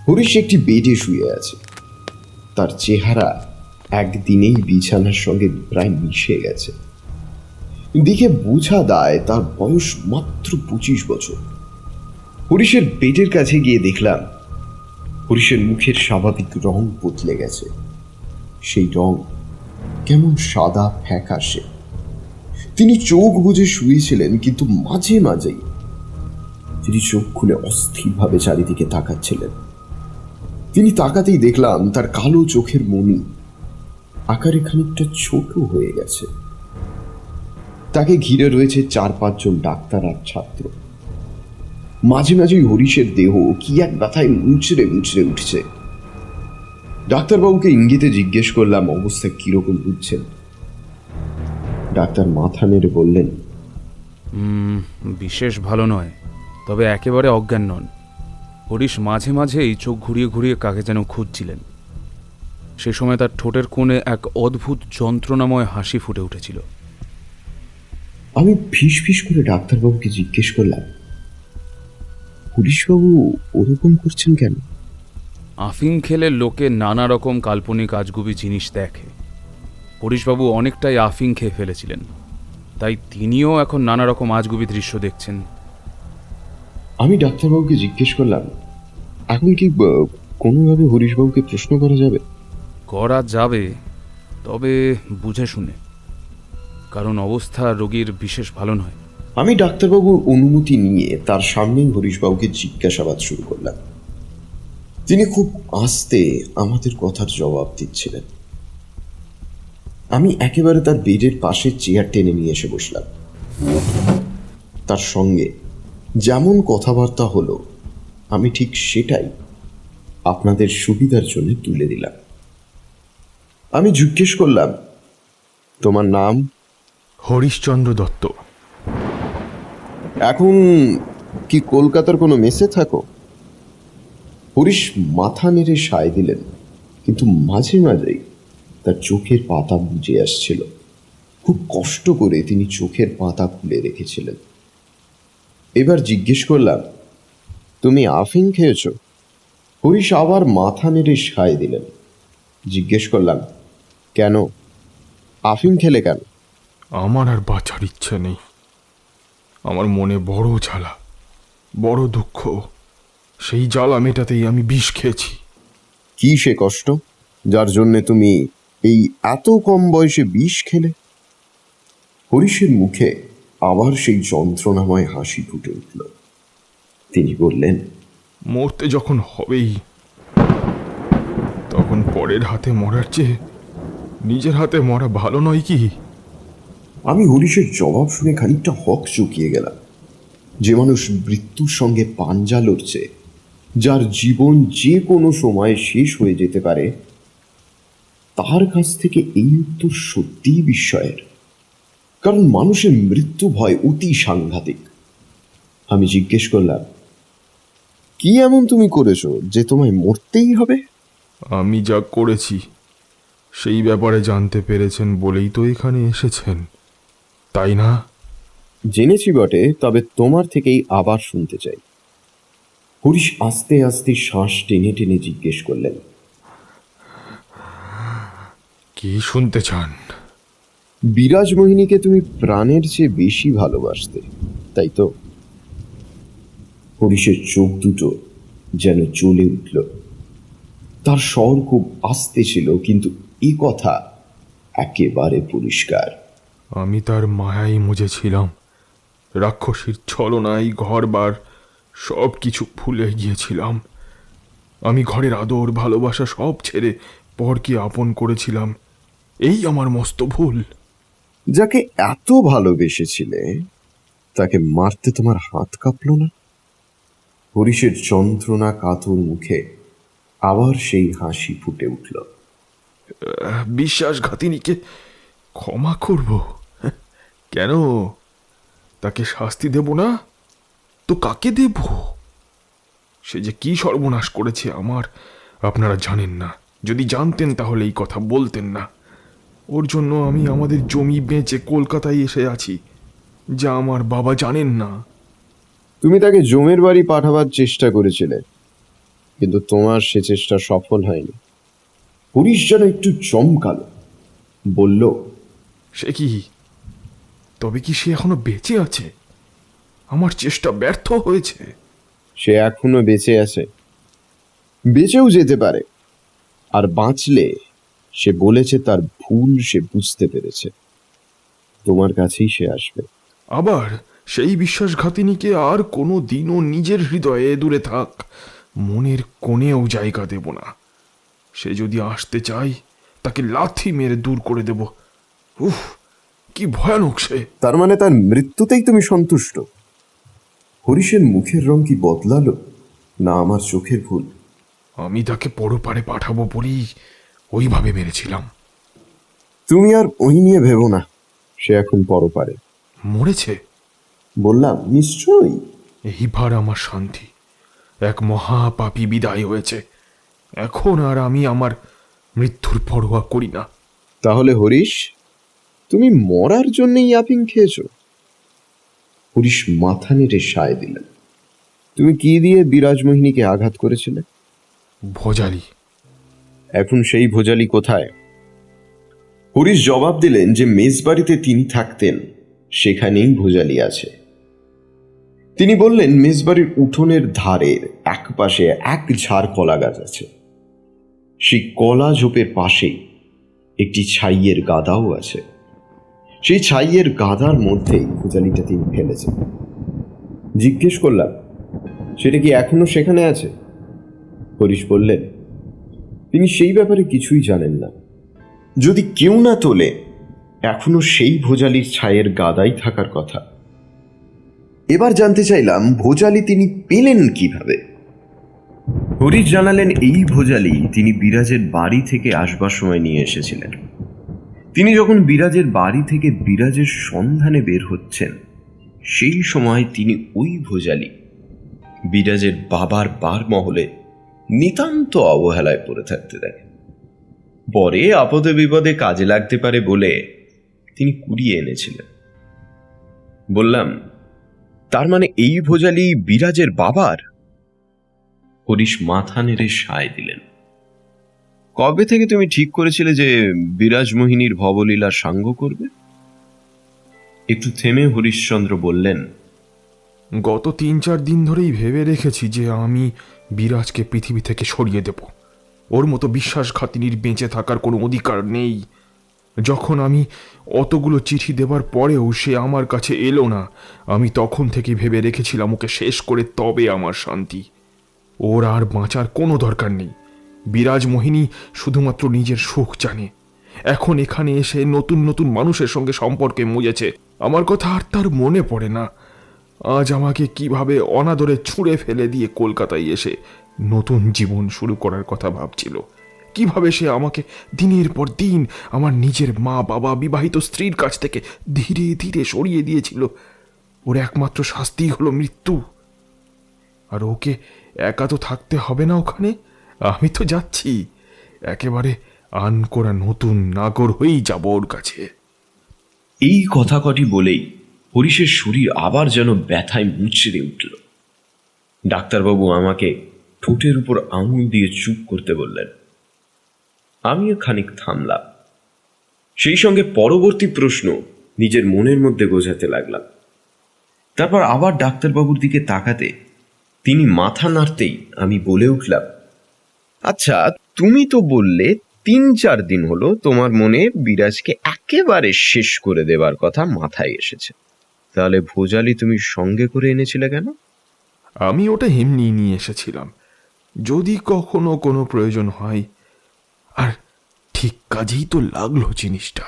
[SPEAKER 5] হরিশ একটি বেডে শুয়ে আছে। তার চেহারা একদিনেই বিছানার সঙ্গে প্রায় মিশে গেছে। দেখে বোঝা দায় তার বয়স মাত্র 25 বছর। হরিশের বেডের কাছে গিয়ে দেখলাম হরিশের মুখের স্বাভাবিক রং বদলে গেছে। সেই রং কেমন সাদা ফ্যাকাশে। তিনি চোখ বুজে শুয়েছিলেন, কিন্তু মাঝে মাঝেই তিনি চোখ খুলে অস্থিরভাবে চারিদিকে তাকাচ্ছিলেন। তিনি তাকাতেই দেখলাম তার কালো চোখের মণি আকারে খানিকটা ছোট হয়ে গেছে। তাকে ঘিরে রয়েছে 4-5 জন ডাক্তার আর ছাত্র। মাঝে মাঝেই হরিশের দেহ কি এক ব্যথায় মুচড়ে মুচড়ে উঠছে। ডাক্তারবাবুকে ইঙ্গিতে জিজ্ঞেস করলাম অবস্থা কিরকম বুঝছেন। ডাক্তার মাথা নেড়ে বললেন,
[SPEAKER 8] বিশেষ ভালো নয়, তবে একেবারে অজ্ঞান নন। হরিশ মাঝে মাঝেই চোখ ঘুরিয়ে ঘুরিয়ে কাকে যেন খুঁজছিলেন। সে সময় তার ঠোঁটের কোণে এক অদ্ভুত যন্ত্রণাময় হাসি ফুটে উঠেছিল।
[SPEAKER 5] আমি ফিস ফিস করে ডাক্তারবাবুকে জিজ্ঞেস করলাম, হরিশবাবু ওরকম করছেন কেন?
[SPEAKER 8] আফিং খেলে লোকে নানা রকম কাল্পনিক আজগুবি জিনিস দেখে। হরিশবাবু অনেকটাই আফিং খেয়ে ফেলেছিলেন, তাই তিনিও এখন নানা রকম আজগুবি দৃশ্য দেখছেন।
[SPEAKER 5] আমি ডাক্তারবাবুকে জিজ্ঞেস করলাম, এখন কি কোনোভাবে হরিশবাবুকে প্রশ্ন করা যাবে?
[SPEAKER 8] করা যাবে, তবে বুঝে শুনে, কারণ অবস্থা রোগীর বিশেষ ভালো নয়।
[SPEAKER 5] আমি ডাক্তারবাবুর অনুমতি নিয়ে তার সামনেই হরিশবাবুকে জিজ্ঞাসাবাদ শুরু করলাম। তিনি খুব আস্তে আমাদের কথার জবাব দিচ্ছিলেন। আমি একেবারে তার বেডের পাশে চেয়ার টেনে নিয়ে এসে বসলাম। তার সঙ্গে যেমন কথাবার্তা হলো আমি ঠিক সেটাই আপনাদের সুবিধার জন্য তুলে দিলাম। আমি জিজ্ঞেস করলাম, তোমার নাম?
[SPEAKER 6] হরিশচন্দ্র দত্ত।
[SPEAKER 5] এখন কি কলকাতার কোনো মেসে থাকো? হরিশ মাথা নেড়ে সায় দিলেন, কিন্তু মাঝে মাঝেই তার চোখের পাতা বুজে আসছিল। খুব কষ্ট করে তিনি চোখের পাতা খুলে রেখেছিলেন। এবার জিজ্ঞেস করলাম, তুমি আফিং খেয়েছ? হরিশ আবার মাথা নেড়ে সায় দিলেন। জিজ্ঞেস করলাম, কেন? আফিং খেলে কেন?
[SPEAKER 6] আমার আর বাঁচার ইচ্ছে নেই। আমার মনে বড় জ্বালা, বড় দুঃখ। সেই জ্বালা মেটাতেই আমি বিষ খেয়েছি।
[SPEAKER 5] কি সে কষ্ট যার জন্যে তুমি এই এত কম বয়সে বিষ খেলে? হরিশের মুখে আবার সেই যন্ত্রণাময় হাসি ফুটে উঠল। তিনি বললেন,
[SPEAKER 6] মরতে যখন হবেই, তখন পরের হাতে মরার চেয়ে নিজের হাতে মরা ভালো নয় কি?
[SPEAKER 5] আমি হরিশের জবাব শুনে খানিকটা হক চুকিয়ে গেলাম। যে মানুষ মৃত্যুর সঙ্গে পাঞ্জা লড়ছে, যার জীবন যে কোনো সময় শেষ হয়ে যেতে পারে, তার কাছ থেকে এই উত্তর সত্যিই বিস্ময়ের। কারণ মানুষের মৃত্যু ভয় অতি সাংঘাতিক। আমি জিজ্ঞেস করলাম, কি এমন তুমি করেছো যে তোমায় মরতেই হবে?
[SPEAKER 6] আমি যা করেছি সেই ব্যাপারে জানতে পেরেছেন বলেই তো এখানে এসেছেন, তাই না?
[SPEAKER 5] জেনেছি বটে, তবে তোমার থেকেই আবার শুনতে চাই। হরিশ আস্তে আস্তে শ্বাস টেনে টেনে জিজ্ঞেস করলেন,
[SPEAKER 6] কি শুনতে চান?
[SPEAKER 5] বিরাজ মোহিনীকে তুমি প্রাণের চেয়ে বেশি ভালোবাসতে, তাই তো? হরিশের চোখ দুটো যেন জ্বলে উঠল। তার স্বর খুব আস্তে ছিল, কিন্তু এই কথা একেবারে পরিষ্কার।
[SPEAKER 6] আমি তার মায়ায় মজেছিলাম। রাক্ষসীর ছলনায় ঘরবার সব কিছু ভুলে গিয়েছিলাম। আমি ঘরের আদর ভালোবাসা সব ছেড়ে পরকে আপন করেছিলাম। এই আমার মস্ত ভুল।
[SPEAKER 5] যাকে এত ভালোবেসেছিলে তাকে মারতে তোমার হাত কাঁপল না? হরিশের যন্ত্রণা কাতর মুখে আবার সেই হাসি ফুটে উঠল।
[SPEAKER 6] বিশ্বাসঘাতিনীকে ক্ষমা করব? কেন? তাকে শাস্তি দেব না তো কাকে দেব? সে যে কি সর্বনাশ করেছে আমার, আপনারা জানেন না। যদি জানতেন তাহলে এই কথা বলতেন না। ওর জন্য আমি আমাদের জমি বেচে কলকাতায় এসে আছি, যা আমার বাবা জানেন না।
[SPEAKER 5] তুমি তাকে জমের বাড়ি পাঠাবার চেষ্টা করেছিলে, কিন্তু তোমার সে চেষ্টা সফল হয়নি। হরিশ যেন একটু চমকালো, বলল,
[SPEAKER 6] সে কি? তবে কি সে এখনো বেঁচে আছে? আমার চেষ্টা ব্যর্থ হয়েছে।
[SPEAKER 5] সে এখনো বেঁচে আছে, বেঁচেও যেতে পারে। আর বাঁচলে সে বলেছে তার ভুল সে বুঝতে পেরেছে, তোমার কাছেই সে আসবে।
[SPEAKER 6] আবার সেই বিশ্বাসঘাতিনীকে আর কোনো দিনও নিজের হৃদয়ে দূরে থাক, মনের কোণেও জায়গা দেব না। সে যদি আসতে চায় তাকে লাথি মেরে দূর করে দেব। উফ, কি ভয়ানক সে!
[SPEAKER 5] তার মানে তার মৃত্যুতেই তুমি সন্তুষ্ট? হরিশের মুখের রং কি বদলালো, না আমার চোখের ভুল?
[SPEAKER 6] আমি তাকে পরপারে পাঠাবো বলেই ওইভাবে মেরেছিলাম।
[SPEAKER 5] তুমি আর ওই নিয়ে ভেবো না, সে এখন পরপারে।
[SPEAKER 6] মরেছে?
[SPEAKER 5] বললাম নিশ্চয়ই।
[SPEAKER 6] এইবার আমার শান্তি। এক মহাপাপী বিদায় হয়েছে। এখন আর আমি আমার মৃত্যুর পরোয়া করি না।
[SPEAKER 5] তাহলে হরিশ, তুমি মরার জন্যই আফিং খেয়েছো? হরিশ মাথা নেড়ে সায় দিলেন। তুমি কি দিয়ে বিরাজমোহিনীকে আঘাত করেছিলে?
[SPEAKER 6] ভোজালি।
[SPEAKER 5] এখন সেই ভোজালি কোথায়? হরিশ জবাব দিলেন যে মেজবাড়িতে তিনি থাকতেন সেখানেই ভোজালি আছে। তিনি বললেন মেজবাড়ির উঠোনের ধারের এক পাশে এক ঝাড় কলা গাছ আছে। সেই কলা ঝোপের পাশেই একটি ছাইয়ের গাদাও আছে। সেই ছাইয়ের গাদার মধ্যেই ভোজালিটা তিনি ফেলেছেন। জিজ্ঞেস করলাম, সেটা কি এখনো সেখানে আছে? হরিশ বললেন তিনি সেই ব্যাপারে কিছুই জানেন না। যদি কেউ না তোলে, এখনো সেই ভোজালির ছাইয়ের গাদাই থাকার কথা। এবার জানতে চাইলাম ভোজালি তিনি পেলেন কিভাবে। হরিশ জানালেন এই ভোজালি তিনি বিরাজের বাড়ি থেকে আসবার সময় নিয়ে এসেছিলেন। তিনি যখন বিরাজের বাড়ি থেকে বিরাজের সন্ধানে বের হচ্ছেন, সেই সময় তিনি ওই ভোজালি বিরাজের বাবার বারমহলে নিতান্ত অবহেলায় পড়ে থাকতে দেখেন। পরে আপদে বিপদে কাজে লাগতে পারে বলে তিনি কুড়িয়ে এনেছিলেন। বললাম, তার মানে এই ভোজালি বিরাজের বাবার? হরিশ মাথা নেড়ে সায় দিলেন। কবে থেকে তুমি ঠিক করেছিলে যে বিরাজমোহিনীর ভবলীলার সাঙ্গ করবে? একটু থেমে হরিশচন্দ্র বললেন,
[SPEAKER 6] গত 3-4 দিন ধরেই ভেবে রেখেছি যে আমি বিরাজকে পৃথিবী থেকে সরিয়ে দেব। ওর মতো বিশ্বাসঘাতিনীর বেঁচে থাকার কোনো অধিকার নেই। যখন আমি অতগুলো চিঠি দেবার পরেও সে আমার কাছে এলো না, আমি তখন থেকে ভেবে রেখেছিলাম ওকে শেষ করে তবে আমার শান্তি। ওর আর বাঁচার কোনো দরকার নেই। বিরাজমোহিনী শুধুমাত্র নিজের সুখ জানে। এখন এখানে এসে নতুন নতুন মানুষের সঙ্গে সম্পর্কে মুজেছে। আমার কথা আর তার মনে পড়ে না। আজ আমাকে কিভাবে অনাদরে ছুঁড়ে ফেলে দিয়ে কলকাতায় এসে নতুন জীবন শুরু করার কথা ভাবছিল। কিভাবে সে আমাকে দিনের পর দিন আমার নিজের মা বাবা বিবাহিত স্ত্রীর কাছ থেকে ধীরে ধীরে সরিয়ে দিয়েছিল। ওর একমাত্র শাস্তি হলো মৃত্যু। আর ওকে একা তো থাকতে হবে না ওখানে। আমি তো যাচ্ছি, একেবারে আনকোরা নতুন নাগর হয়েই যাব ওর কাছে।
[SPEAKER 5] এই কথা কটি বলেই হরিশের শরীর আবার যেন ব্যথায় মুচড়ে উঠল। ডাক্তারবাবু আমাকে ঠোঁটের উপর আঙুল দিয়ে চুপ করতে বললেন। আমিও খানিক থামলাম। সেই সঙ্গে পরবর্তী প্রশ্ন নিজের মনের মধ্যে গোছাতে লাগলাম। তারপর আবার ডাক্তারবাবুর দিকে তাকাতে তিনি মাথা নাড়তেই আমি বলে উঠলাম, আচ্ছা, তুমি তো বললে 3-4 দিন হলো তোমার মনে বিরাজকে একেবারে শেষ করে দেবার কথা মাথায় এসেছে। তাহলে ভোজালি তুমি সঙ্গে করে এনেছিলে কেন?
[SPEAKER 6] আমি ওটা এমনি নিয়ে এসেছিলাম, যদি কখনো কোনো প্রয়োজন হয়। আর ঠিক কাজেই তো লাগলো জিনিসটা।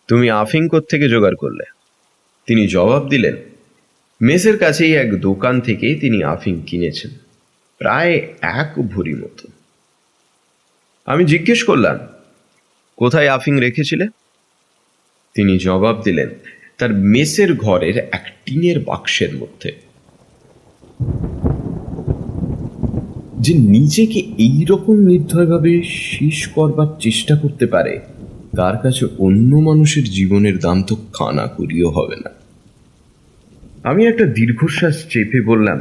[SPEAKER 5] তুমি আফিং থেকে জোগাড় করলে? তিনি জবাব দিলেন, মেসের কাছেই এক দোকান থেকে তিনি আফিং কিনেছেন, প্রায় 1 ভরি মতো। আমি জিজ্ঞেস করলাম, কোথায় আফিং রেখেছিলে? তিনি জবাব দিলেন, তার মেসের ঘরের এক টিনের বাক্সের মধ্যে। যে নিজেকে এইরকম নির্দয়ভাবে শেষ করবার চেষ্টা করতে পারে, তার কাছে অন্য মানুষের জীবনের দাম তো কানা করিও হবে না। আমি একটা দীর্ঘশ্বাস চেপে বললাম,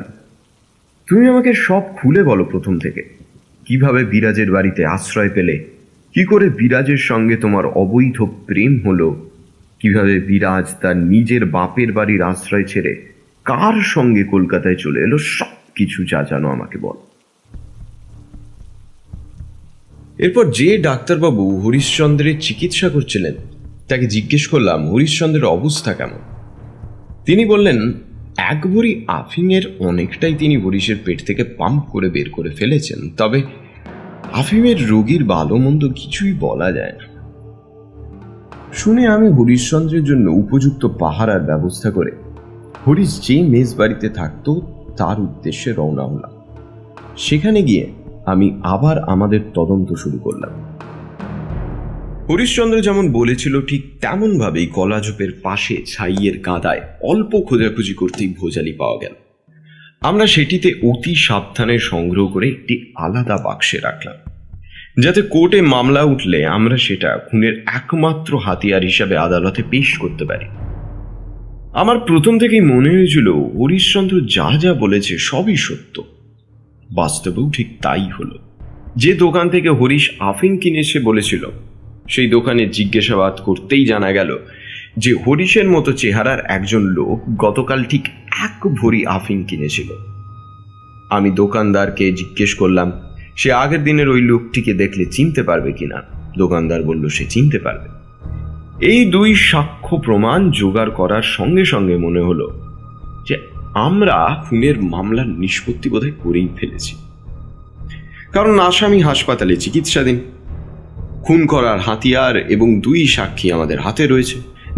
[SPEAKER 5] তুমি আমাকে সব খুলে বলো প্রথম থেকে। কিভাবে বিরাজের বাড়িতে আশ্রয় পেলে, কি করে বিরাজের সঙ্গে তোমার অবৈধ প্রেম হলো, কিভাবে বিরাজ তার নিজের বাপের বাড়ির আশ্রয় ছেড়ে কার সঙ্গে কলকাতায় চলে এলো, সব কিছু যা জানো আমাকে বল। এরপর যে ডাক্তারবাবু হরিশচন্দ্রের চিকিৎসা করছিলেন তাকে জিজ্ঞেস করলাম হরিশচন্দ্রের অবস্থা কেমন। তিনি বললেন, 1 ভরি আফিংয়ের অনেকটাই তিনি হরিশের পেট থেকে পাম্প করে বের করে ফেলেছেন, তবে আফিমের রোগীর ভালো মন্দ কিছুই বলা যায় না। শুনে আমি হরিশচন্দ্রের জন্য উপযুক্ত পাহারার ব্যবস্থা করে হরিশ যে মেস বাড়িতে থাকতো তার উদ্দেশ্যে রওনা হলাম।
[SPEAKER 4] সেখানে গিয়ে আমি আবার আমাদের তদন্ত শুরু করলাম। হরিশচন্দ্র যেমন বলেছিল ঠিক তেমন ভাবেই কলাঝোপের পাশে ছাইয়ের কাঁদায় অল্প খোঁজাখুঁজি করতেই ভোজালি পাওয়া গেল। আমরা সেটিতে অতি সাবধানে সংগ্রহ করে একটি আলাদা বাক্সে রাখলাম, যাতে কোর্টে মামলা উঠলে আমরা সেটা খুনের একমাত্র হাতিয়ার হিসাবে আদালতে পেশ করতে পারি। আমার প্রথম থেকেই মনে হয়েছিল হরিশচন্দ্র যা যা বলেছে সবই সত্য। বাস্তবেও ঠিক তাই হলো। যে দোকান থেকে হরিশ আফিং কিনেছে বলেছিল, সেই দোকানে জিজ্ঞাসাবাদ করতেই জানা গেল যে হরিশের মতো চেহারার একজন লোক গতকাল ঠিক 1 ভরি আফিং কিনেছিল। আমি দোকানদারকে জিজ্ঞেস করলাম সে আগের দিনের ওই লোকটিকে দেখলে চিনতে পারবে কিনা। দোকানদার বলল সে চিনতে পারবে। এই 2 সাক্ষ্য প্রমাণ জোগাড় করার সঙ্গে সঙ্গে মনে হলো যে আমরা খুনের মামলার নিষ্পত্তি বোধহয় করেই ফেলেছি। কারণ আসামি হাসপাতালে চিকিৎসাধীন, খুন করার হাতিয়ার এবং 2 সাক্ষী আমাদের হাতে রয়েছে,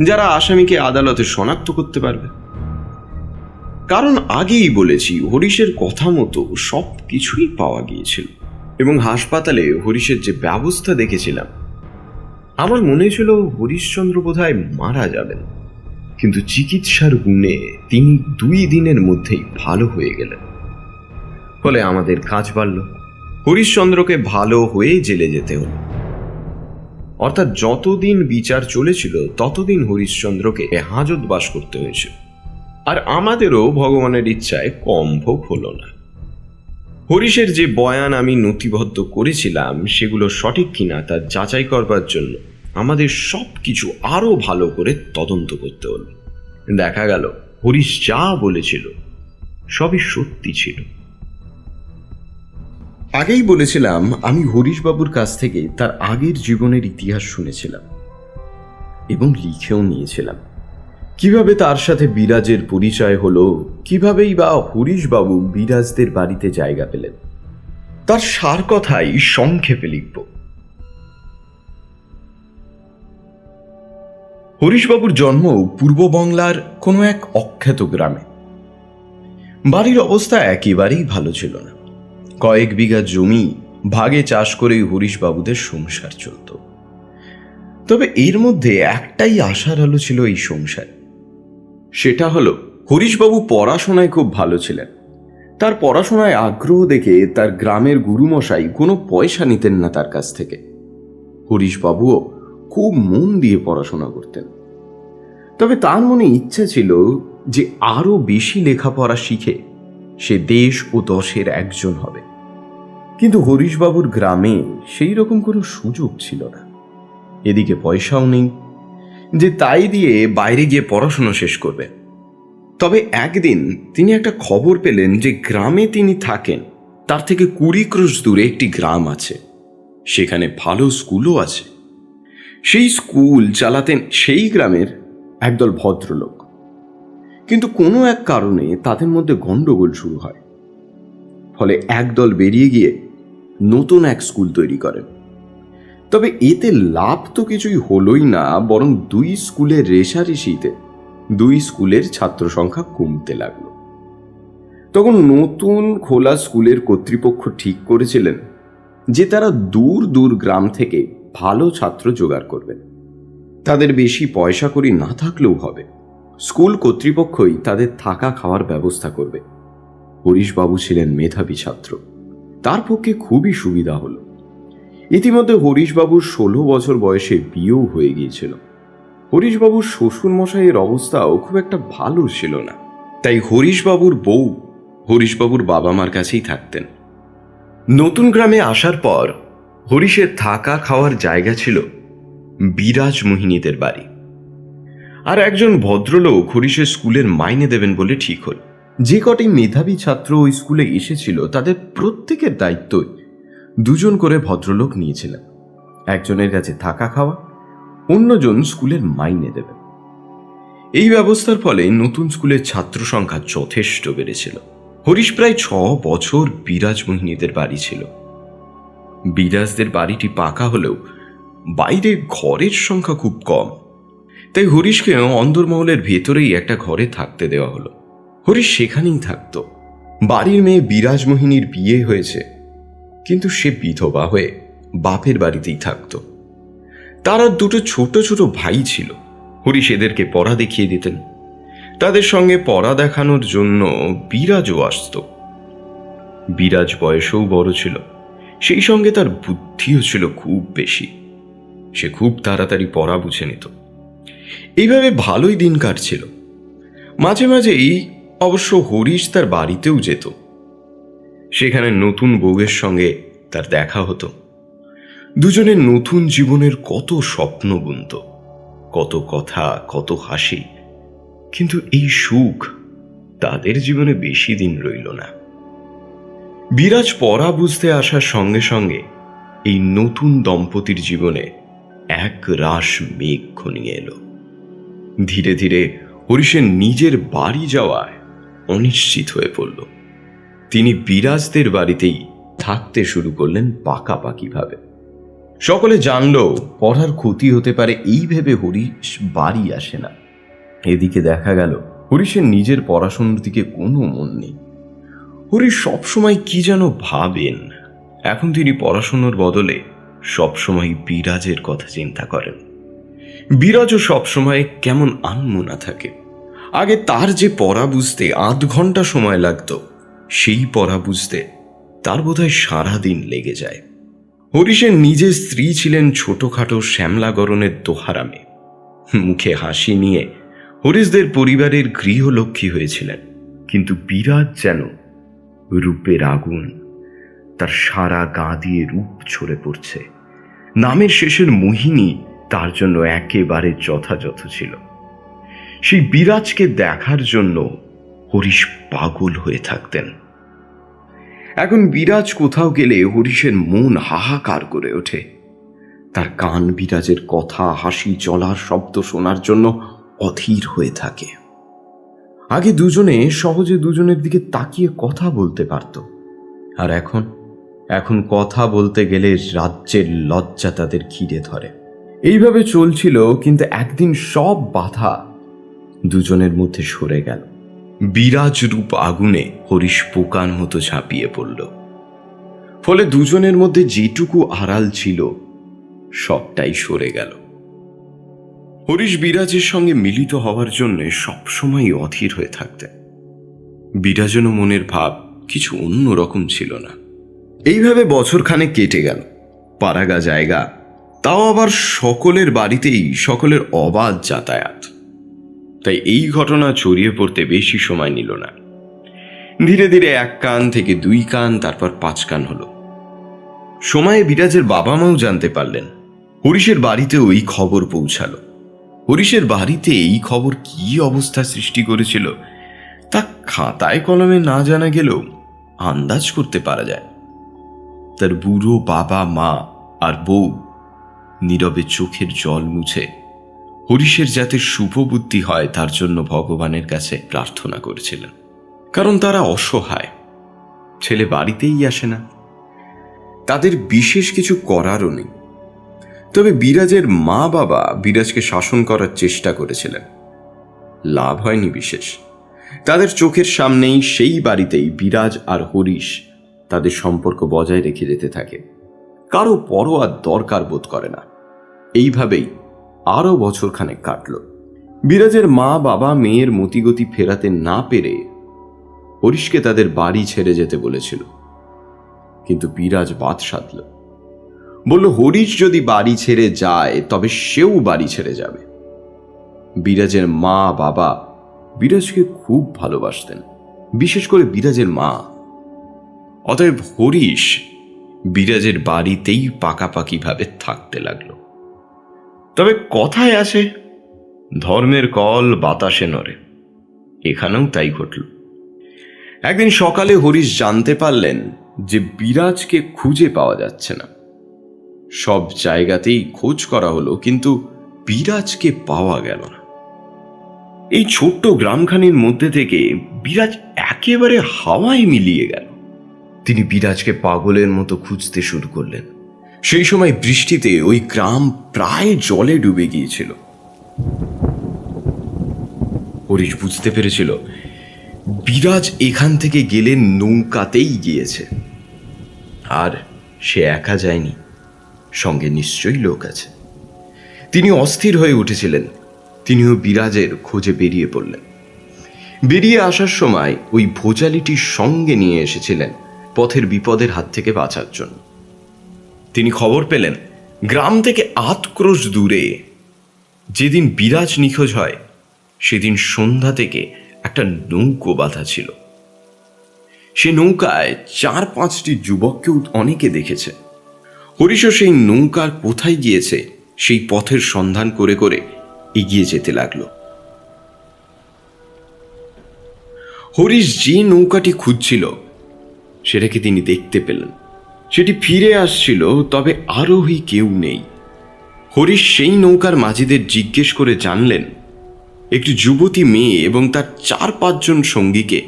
[SPEAKER 4] যারা আসামিকে আদালতে শনাক্ত করতে পারবে। কারণ আগেই বলেছি, হরিশের কথা মতো সব কিছুই পাওয়া গিয়েছিল এবং হাসপাতালে হরিশের যে ব্যবস্থা দেখেছিলাম, আমার মনে ছিল হরিশচন্দ্র বোধহয় মারা যাবেন, কিন্তু চিকিৎসার গুণে তিনি 2 দিনের মধ্যেই ভালো হয়ে গেলেন। ফলে আমাদের কাজ বাড়ল। হরিশচন্দ্রকে ভালো হয়ে জেলে যেতে হলো। অর্থাৎ যতদিন বিচার চলেছিল ততদিন হরিশচন্দ্রকে হাজতবাস করতে হয়েছিল। আর আমাদেরও ভগবানের ইচ্ছায় কম ভোগ হলো না। হরিশের যে বয়ান আমি নথিবদ্ধ করেছিলাম সেগুলো সঠিক কিনা তা যাচাই করবার জন্য আমাদের সবকিছু আরো ভালো করে তদন্ত করতে হলো। দেখা গেল হরিশ যা বলেছিল সবই সত্যি ছিল। আগেই বলেছিলাম আমি হরিশবাবুর কাছ থেকে তার আগের জীবনের ইতিহাস শুনেছিলাম এবং লিখেও নিয়েছিলাম। কিভাবে তার সাথে বিরাজের পরিচয় হলো, কিভাবেই বা হরিশবাবু বিরাজদের বাড়িতে জায়গা পেলেন, তার সার কথাই সংক্ষেপে লিখব। হরিশবাবুর জন্ম পূর্ব বাংলার কোনো এক অখ্যাত গ্রামে। বাড়ির অবস্থা একেবারেই ভালো ছিল না। কয়েক বিঘা জমি ভাগে চাষ করেই হরিশবাবুদের সংসার চলত। তবে এর মধ্যে একটাই আশার আলো ছিল এই সংসারে। সেটা হলো হরিশবাবু পড়াশোনায় খুব ভালো ছিলেন। তার পড়াশোনায় আগ্রহ দেখে তার গ্রামের গুরুমশাই কোনো পয়সা নিতেন না তার কাছ থেকে। হরিশবাবুও খুব মন দিয়ে পড়াশোনা করতেন। তবে তার মনে ইচ্ছা ছিল যে আরো বেশি লেখাপড়া শিখে সে দেশ ও দশের একজন হবে। কিন্তু হরিশবাবুর গ্রামে সেই রকম কোনো সুযোগ ছিল না। এদিকে পয়সাও নেই যে তাই দিয়ে বাইরে গিয়ে পড়াশোনা শেষ করবে। তবে একদিন তিনি একটা খবর পেলেন যে গ্রামে তিনি থাকেন তার থেকে 20 ক্রোশ দূরে একটি গ্রাম আছে, সেখানে ভালো স্কুলও আছে। সেই স্কুল চালাতেন সেই গ্রামের একদল ভদ্রলোক। কিন্তু কোনো এক কারণে তাদের মধ্যে গন্ডগোল শুরু হয়। ফলে একদল বেরিয়ে গিয়ে নতুন এক স্কুল তৈরি করেন। তবে এতে লাভ তো কিছুই হলোই না, বরং 2 স্কুলের রেষারেষিতে 2 স্কুলের ছাত্র সংখ্যা কমতে লাগলো। তখন নতুন খোলা স্কুলের কর্তৃপক্ষ ঠিক করেছিলেন যে তারা দূর দূর গ্রাম থেকে ভালো ছাত্র জোগাড় করবেন। তাদের বেশি পয়সা কড়ি না থাকলেও হবে, স্কুল কর্তৃপক্ষই তাদের থাকা খাওয়ার ব্যবস্থা করবে। হরিশবাবু ছিলেন মেধাবী ছাত্র, তার পক্ষে খুবই সুবিধা হলো। ইতিমধ্যে হরিশবাবুর 16 বছর বয়সে বিয়েও হয়ে গিয়েছিল। হরিশবাবুর শ্বশুর মশাইয়ের অবস্থাও খুব একটা ভালো ছিল না, তাই হরিশবাবুর বউ হরিশবাবুর বাবা মার কাছেই থাকতেন। নতুন গ্রামে আসার পর হরিশের থাকা খাওয়ার জায়গা ছিল বিরাজ মোহিনীদের বাড়ি। আর একজন ভদ্রলোক হরিশের স্কুলের মাইনে দেবেন বলে ঠিক হল। যে কটি মেধাবী ছাত্র ওই স্কুলে এসেছিল তাদের প্রত্যেকের দায়িত্বই 2 জন করে ভদ্রলোক নিয়েছিলেন। একজনের কাছে থাকা খাওয়া, অন্যজন স্কুলের মাইনে দেবেন। এই ব্যবস্থার ফলে নতুন স্কুলের ছাত্র সংখ্যা যথেষ্ট বেড়েছিল। হরিশ প্রায় 6 বছর বিরাজ মোহিনীদের বাড়ি ছিল। বিরাজদের বাড়িটি পাকা হলেও বাইরে ঘরের সংখ্যা খুব কম, তাই হরিশকে অন্দরমহলের ভেতরেই একটা ঘরে থাকতে দেওয়া হলো। হরিশ সেখানেই থাকত। বাড়ির মেয়ে বিরাজমোহিনীর বিয়ে হয়েছে, কিন্তু সে বিধবা হয়ে বাপের বাড়িতেই থাকত। তার আর দুটো ছোট ছোট ভাই ছিল। হরিশ এদেরকে পড়া দেখিয়ে দিতেন। তাদের সঙ্গে পড়া দেখানোর জন্য বিরাজও আসত। বিরাজ বয়সেও বড় ছিল, সেই সঙ্গে তার বুদ্ধিও ছিল খুব বেশি। সে খুব তাড়াতাড়ি পড়া বুঝে নিত। এইভাবে ভালোই দিন কাটছিল। মাঝে মাঝেই অবশ্য হরিশ তার বাড়িতেও যেত। সেখানে নতুন বউয়ের সঙ্গে তার দেখা হতো। দুজনের নতুন জীবনের কত স্বপ্ন বুনত, কত কথা, কত হাসি। কিন্তু এই সুখ তাদের জীবনে বেশি দিন রইল না। বিরাজ পড়া বুঝতে আসার সঙ্গে সঙ্গে এই নতুন দম্পতির জীবনে এক রাশ মেঘ ঘনিয়ে এলো। ধীরে ধীরে হরিশের নিজের বাড়ি যাওয়ায় অনিশ্চিত হয়ে পড়ল। তিনি বিরাজদের বাড়িতেই থাকতে শুরু করলেন পাকাপাকিভাবে। সকলে জানল পড়ার ক্ষতি হতে পারে, এই ভেবে হরিশ বাড়ি আসে না। এদিকে দেখা গেল হরিশের নিজের পড়াশোনার দিকে কোনো মন নেই। হরিশ সবসময় কি যেন ভাবেন। এখন তিনি পড়াশোনার বদলে সবসময় বিরাজের কথা চিন্তা করেন। বিরাজও সবসময় কেমন আনমনা থাকে। আগে তার যে পড়া বুঝতে 8 ঘন্টা সময় লাগত, সেই পড়া বুঝতে তার বোধহয় সারাদিন লেগে যায়। হরিশের নিজের স্ত্রী ছিলেন ছোটখাটো শ্যামলা গরনের দোহারা মেয়ে। মুখে হাসি নিয়ে হরিশদের পরিবারের গৃহলক্ষ্মী হয়েছিলেন। কিন্তু বিরাজ যেন রূপের আগুন। তার সারা গা দিয়ে রূপ ছড়ে পড়ছে। নামের শেষের মোহিনী তার জন্য একেবারে যথাযথ ছিল। সেই বিরাজকে দেখার জন্য হরিশ পাগল হয়ে থাকতেন। এখন বিরাজ কোথাও গেলে হরিশের মন হাহাকার করে ওঠে। তার কান বিরাজের কথা, হাসি, চলার শব্দ শোনার জন্য অধীর হয়ে থাকে। আগে দুজনে সহজে দুজনের দিকে তাকিয়ে কথা বলতে পারত, আর এখন কথা বলতে গেলে রাজ্যের লজ্জা তাদের ঘিরে ধরে। এইভাবে চলছিল, কিন্তু একদিন সব বাধা দুজনের মধ্যে সরে গেল। বিরাজ রূপ আগুনে হরিশ পোকার মতো ঝাঁপিয়ে পড়ল। ফলে দুজনের মধ্যে যেটুকু আড়াল ছিল সবটাই সরে গেল। হরিশ বিরাজের সঙ্গে মিলিত হওয়ার জন্য সবসময় অধীর হয়ে থাকতেন। বিরাজেরও মনের ভাব কিছু অন্যরকম ছিল না। এইভাবে বছরখানেক কেটে গেল। পাড়াগা জায়গা, তাও আবার সকলের বাড়িতেই সকলের অবাধ যাতায়াত। তাই এই ঘটনা ছড়িয়ে পড়তে বেশি সময় নিল না। ধীরে ধীরে 1 কান থেকে 2 কান, তারপর 5 কান হলো। সময়ে বিরাজের বাবা মাও জানতে পারলেন। হরিশের বাড়িতেও এই খবর পৌঁছালো। হরিশের বাড়িতে এই খবর কি অবস্থা সৃষ্টি করেছিল তা খাতায় কলমে না জানা গেলেও আন্দাজ করতে পারা যায়। তার বুড়ো বাবা, মা আর বউ নীরবে চোখের জল মুছে হরিশের যাতে শুভ বুদ্ধি হয় তার জন্য ভগবানের কাছে প্রার্থনা করেছিলেন। কারণ তারা অসহায়, ছেলে বাড়িতেই আসে না, তাদের বিশেষ কিছু করারও নেই। তবে বিরাজের মা বাবা বিরাজকে শাসন করার চেষ্টা করেছিলেন, লাভ হয়নি বিশেষ। তাদের চোখের সামনেই সেই বাড়িতেই বিরাজ আর হরিশ তাদের সম্পর্ক বজায় রেখে যেতে থাকে। কারো পরোয়ার দরকার বোধ করে না। এইভাবেই আরো বছরখানেক কাটল। বিরাজের মা বাবা মেয়ের মতিগতি ফেরাতে না পেরে হরিশকে তাদের বাড়ি ছেড়ে যেতে বলেছিল, কিন্তু বিরাজ বাদ সাধল। বলল হরিশ যদি বাড়ি ছেড়ে যায় তবে সেও বাড়ি ছেড়ে যাবে। বিরাজের মা বাবা বিরাজকে খুব ভালোবাসতেন, বিশেষ করে বিরাজের মা। অতএব হরিশ বিরাজের বাড়িতেই পাকাপাকিভাবে থাকতে লাগলো। তবে কথায় আছে, ধর্মের কল বাতাসে নড়ে। এখানেও তাই ঘটল। একদিন সকালে হরিশ জানতে পারলেন যে বিরাজকে খুঁজে পাওয়া যাচ্ছে না। সব জায়গাতেই খোঁজ করা হলো, কিন্তু বিরাজকে পাওয়া গেল না। এই ছোট্ট গ্রামখানির মধ্যে থেকে বিরাজ একেবারে হাওয়ায় মিলিয়ে গেল। তিনি বিরাজকে পাগলের মতো খুঁজতে শুরু করলেন। সেই সময় বৃষ্টিতে ওই গ্রাম প্রায় জলে ডুবে গিয়েছিল। হরিশ বুঝতে পেরেছিল
[SPEAKER 5] বিরাজ এখান থেকে গেলে নৌকাতেই গিয়েছে, আর সে একা যায়নি, সঙ্গে নিশ্চয়ই লোক আছে। তিনি অস্থির হয়ে উঠেছিলেন। তিনিও বিরাজের খোঁজে বেরিয়ে পড়লেন। বেরিয়ে আসার সময় ওই ভোজালিটির সঙ্গে নিয়ে এসেছিলেন পথের বিপদের হাত থেকে বাঁচার জন্য। তিনি খবর পেলেন গ্রাম থেকে ৮ ক্রোশ দূরে যেদিন বিরাজ নিখোঁজ হয় সেদিন সন্ধ্যা থেকে একটা নৌকো বাঁধা ছিল। সে নৌকায় ৪-৫টি যুবককেও অনেকে দেখেছে। হরিশও সেই নৌকার কোথায় গিয়েছে সেই পথের সন্ধান করে করে এগিয়ে যেতে লাগলো। হরিশ যে নৌকাটি খুঁজছিল সেটাকে তিনি দেখতে পেলেন। সেটি ফিরে আসছিল, তবে আরোহী কেউ নেই। হরিশ সেই নৌকার মাঝিদের জিজ্ঞেস করে জানলেন একটি যুবতী মেয়ে এবং তার ৪-৫ জন সঙ্গীকে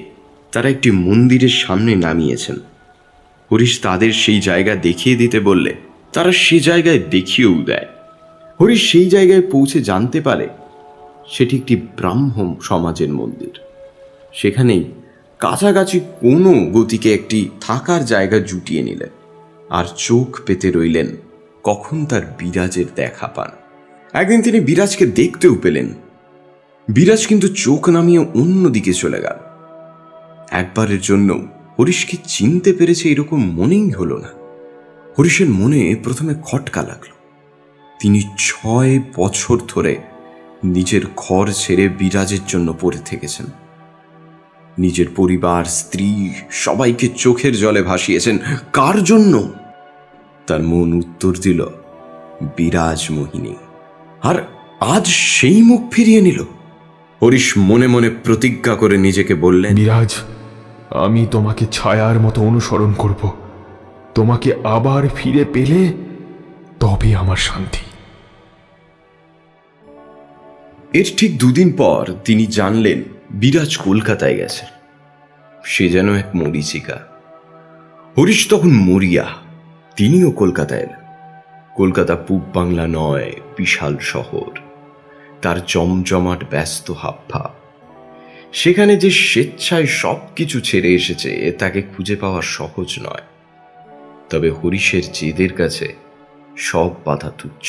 [SPEAKER 5] তারা একটি মন্দিরের সামনে নামিয়েছেন। হরিশ তাদের সেই জায়গা দেখিয়ে দিতে বললে তারা সে জায়গায় দেখিয়েও দেয়। হরিশ সেই জায়গায় পৌঁছে জানতে পারে সেটি একটি ব্রাহ্মণ সমাজের মন্দির। সেখানেই কাছাকাছি কোনো গতিকে একটি থাকার জায়গা জুটিয়ে নিলেন, আর চোখ পেতে রইলেন কখন তার বিরাজের দেখা পান। একদিন তিনি বিরাজকে দেখতেও পেলেন। বিরাজ কিন্তু চোখ নামিয়ে অন্যদিকে চলে গেল। একবারের জন্য হরিশকে চিনতে পেরেছে এরকম মনেই হলো না। হরিশের মনে প্রথমে খটকা লাগলো। তিনি ৬ বছর ধরে নিজের ঘর ছেড়ে বিরাজের জন্য পড়ে থেকেছেন। নিজের পরিবার, স্ত্রী সবাইকে চোখের জলে ভাসিয়েছেন। কার জন্য? তার মন উত্তর দিল, বিরাজ মোহিনী। আর আজ সেই মুখ ফিরিয়ে নিল। হরিশ মনে মনে প্রতিজ্ঞা করে নিজেকে বললেন,
[SPEAKER 6] বিরাজ, আমি তোমাকে ছায়ার মতো অনুসরণ করব। তোমাকে আবার ফিরে পেলে তবে আমার শান্তি।
[SPEAKER 5] এর ঠিক ২ দিন পর তিনি জানলেন বিরাজ কলকাতায় গেছে। সে যেন এক মরীচিকা। হরিশ তখন মরিয়া। তিনিও কলকাতায় এলেন। কলকাতা পূব বাংলা নয়, বিশাল শহর। তার জমজমাট ব্যস্ত হাবভাব। সেখানে যে স্বেচ্ছায় সব কিছু ছেড়ে এসেছে তাকে খুঁজে পাওয়া সহজ নয়। তবে হরিশের জেদের কাছে সব বাধা তুচ্ছ।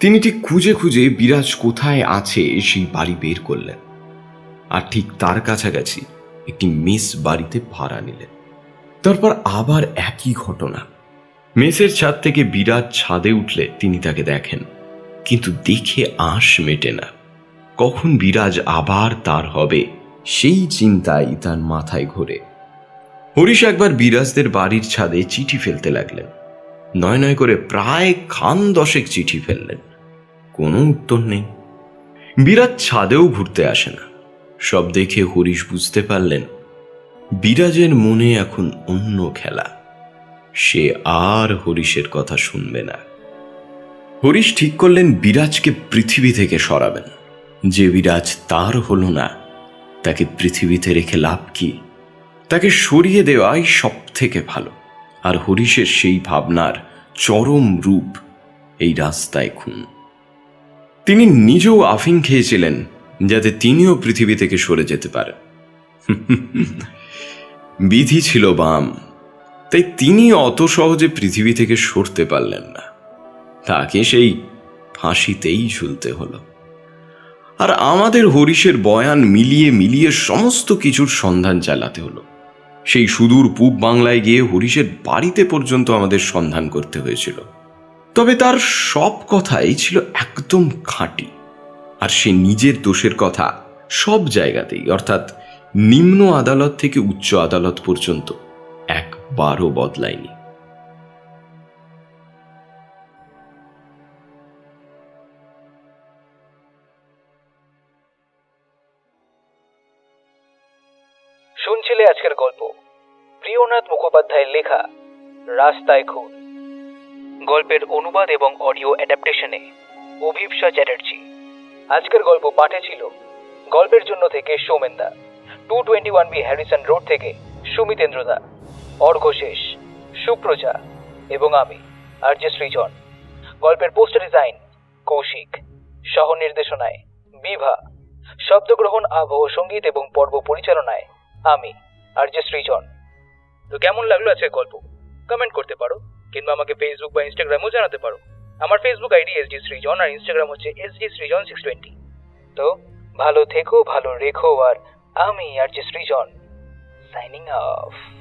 [SPEAKER 5] তিনি ঠিক খুঁজে খুঁজে বিরাজ কোথায় আছে সেই বাড়ি বের করলেন, আর ঠিক তার কাছাকাছি একটি মেস বাড়িতে ভাড়া নিলেন। তারপর আবার একই ঘটনা। মেসের ছাদ থেকে বিরাজ ছাদে উঠলে তিনি তাকে দেখেন, কিন্তু দেখে আঁশ মেটে না। কখন বিরাজ আবার তার হবে সেই চিন্তাই তার মাথায় ঘোরে। হরিশ একবার বিরাজদের বাড়ির ছাদে চিঠি ফেলতে লাগলেন। নয় নয় করে প্রায় 10 চিঠি ফেললেন। কোনো উত্তর নেই। বিরাজ ছাদেও ঘুরতে আসে না। সব দেখে হরিশ বুঝতে পারলেন বিরাজের মনে এখন অন্য খেলা। সে আর হরিশের কথা শুনবে না। হরিশ ঠিক করলেন বিরাজকে পৃথিবী থেকে সরাবেন। যে বিরাজ তার হলো না, তাকে পৃথিবীতে রেখে লাভ কি? তাকে সরিয়ে দেওয়াই সব থেকে ভালো। আর হরিশের সেই ভাবনার চরম রূপ এই রাস্তায় খুন। তিনি নিজেও আফিং খেয়েছিলেন যাতে তিনিও পৃথিবী থেকে সরে যেতে পারেন। বিধি ছিল বাম, তাই তিনি অত সহজে পৃথিবী থেকে সরতে পারলেন না। তাকে সেই ফাঁসিতেই ঝুলতে হলো। আর আমাদের হরিশের বয়ান মিলিয়ে মিলিয়ে সমস্ত কিছুর সন্ধান চালাতে হলো। সেই সুদূর পূব বাংলায় গিয়ে হরিশের বাড়িতে পর্যন্ত আমাদের সন্ধান করতে হয়েছিল। তবে তার সব কথাই ছিল একদম খাঁটি। আর সে নিজের দোষের কথা সব জায়গাতেই, অর্থাৎ নিম্ন আদালত থেকে উচ্চ আদালত পর্যন্ত একবারও বদলায়নি।
[SPEAKER 1] শুনছিলে আজকের গল্প প্রিয়নাথ মুখোপাধ্যায়ের লেখা রাস্তায় খুন। গল্পের অনুবাদ এবং অডিও অ্যাডাপ্টেশনে অভিপ্সা চ্যাটার্জি। আজকের গল্প পাঠে ছিল গল্পের জন্য থেকে সৌমেনদা, 221B হ্যারিসন রোড থেকে সুমিতেন্দ্র দা, অর্ঘশেষ, সুপ্রজা এবং আমি আরজে সৃজন। গল্পের পোস্টার ডিজাইন কৌশিক, সহ নির্দেশনায় বিভা, শব্দগ্রহণ, আবহ, সঙ্গীত এবং পর্ব পরিচালনায় আমি আরজে সৃজন। তো কেমন লাগলো আজকের গল্প কমেন্ট করতে পারো, কিংবা আমাকে ফেসবুক বা ইনস্টাগ্রামেও জানাতে পারো। আমার ফেসবুক আইডি এসডি সৃজন আর ইনস্টাগ্রাম হচ্ছে এসডি সৃজন 620। তো ভালো থেকো, ভালো রেখো, আর আমি আরজে সৃজন সাইনিং অফ।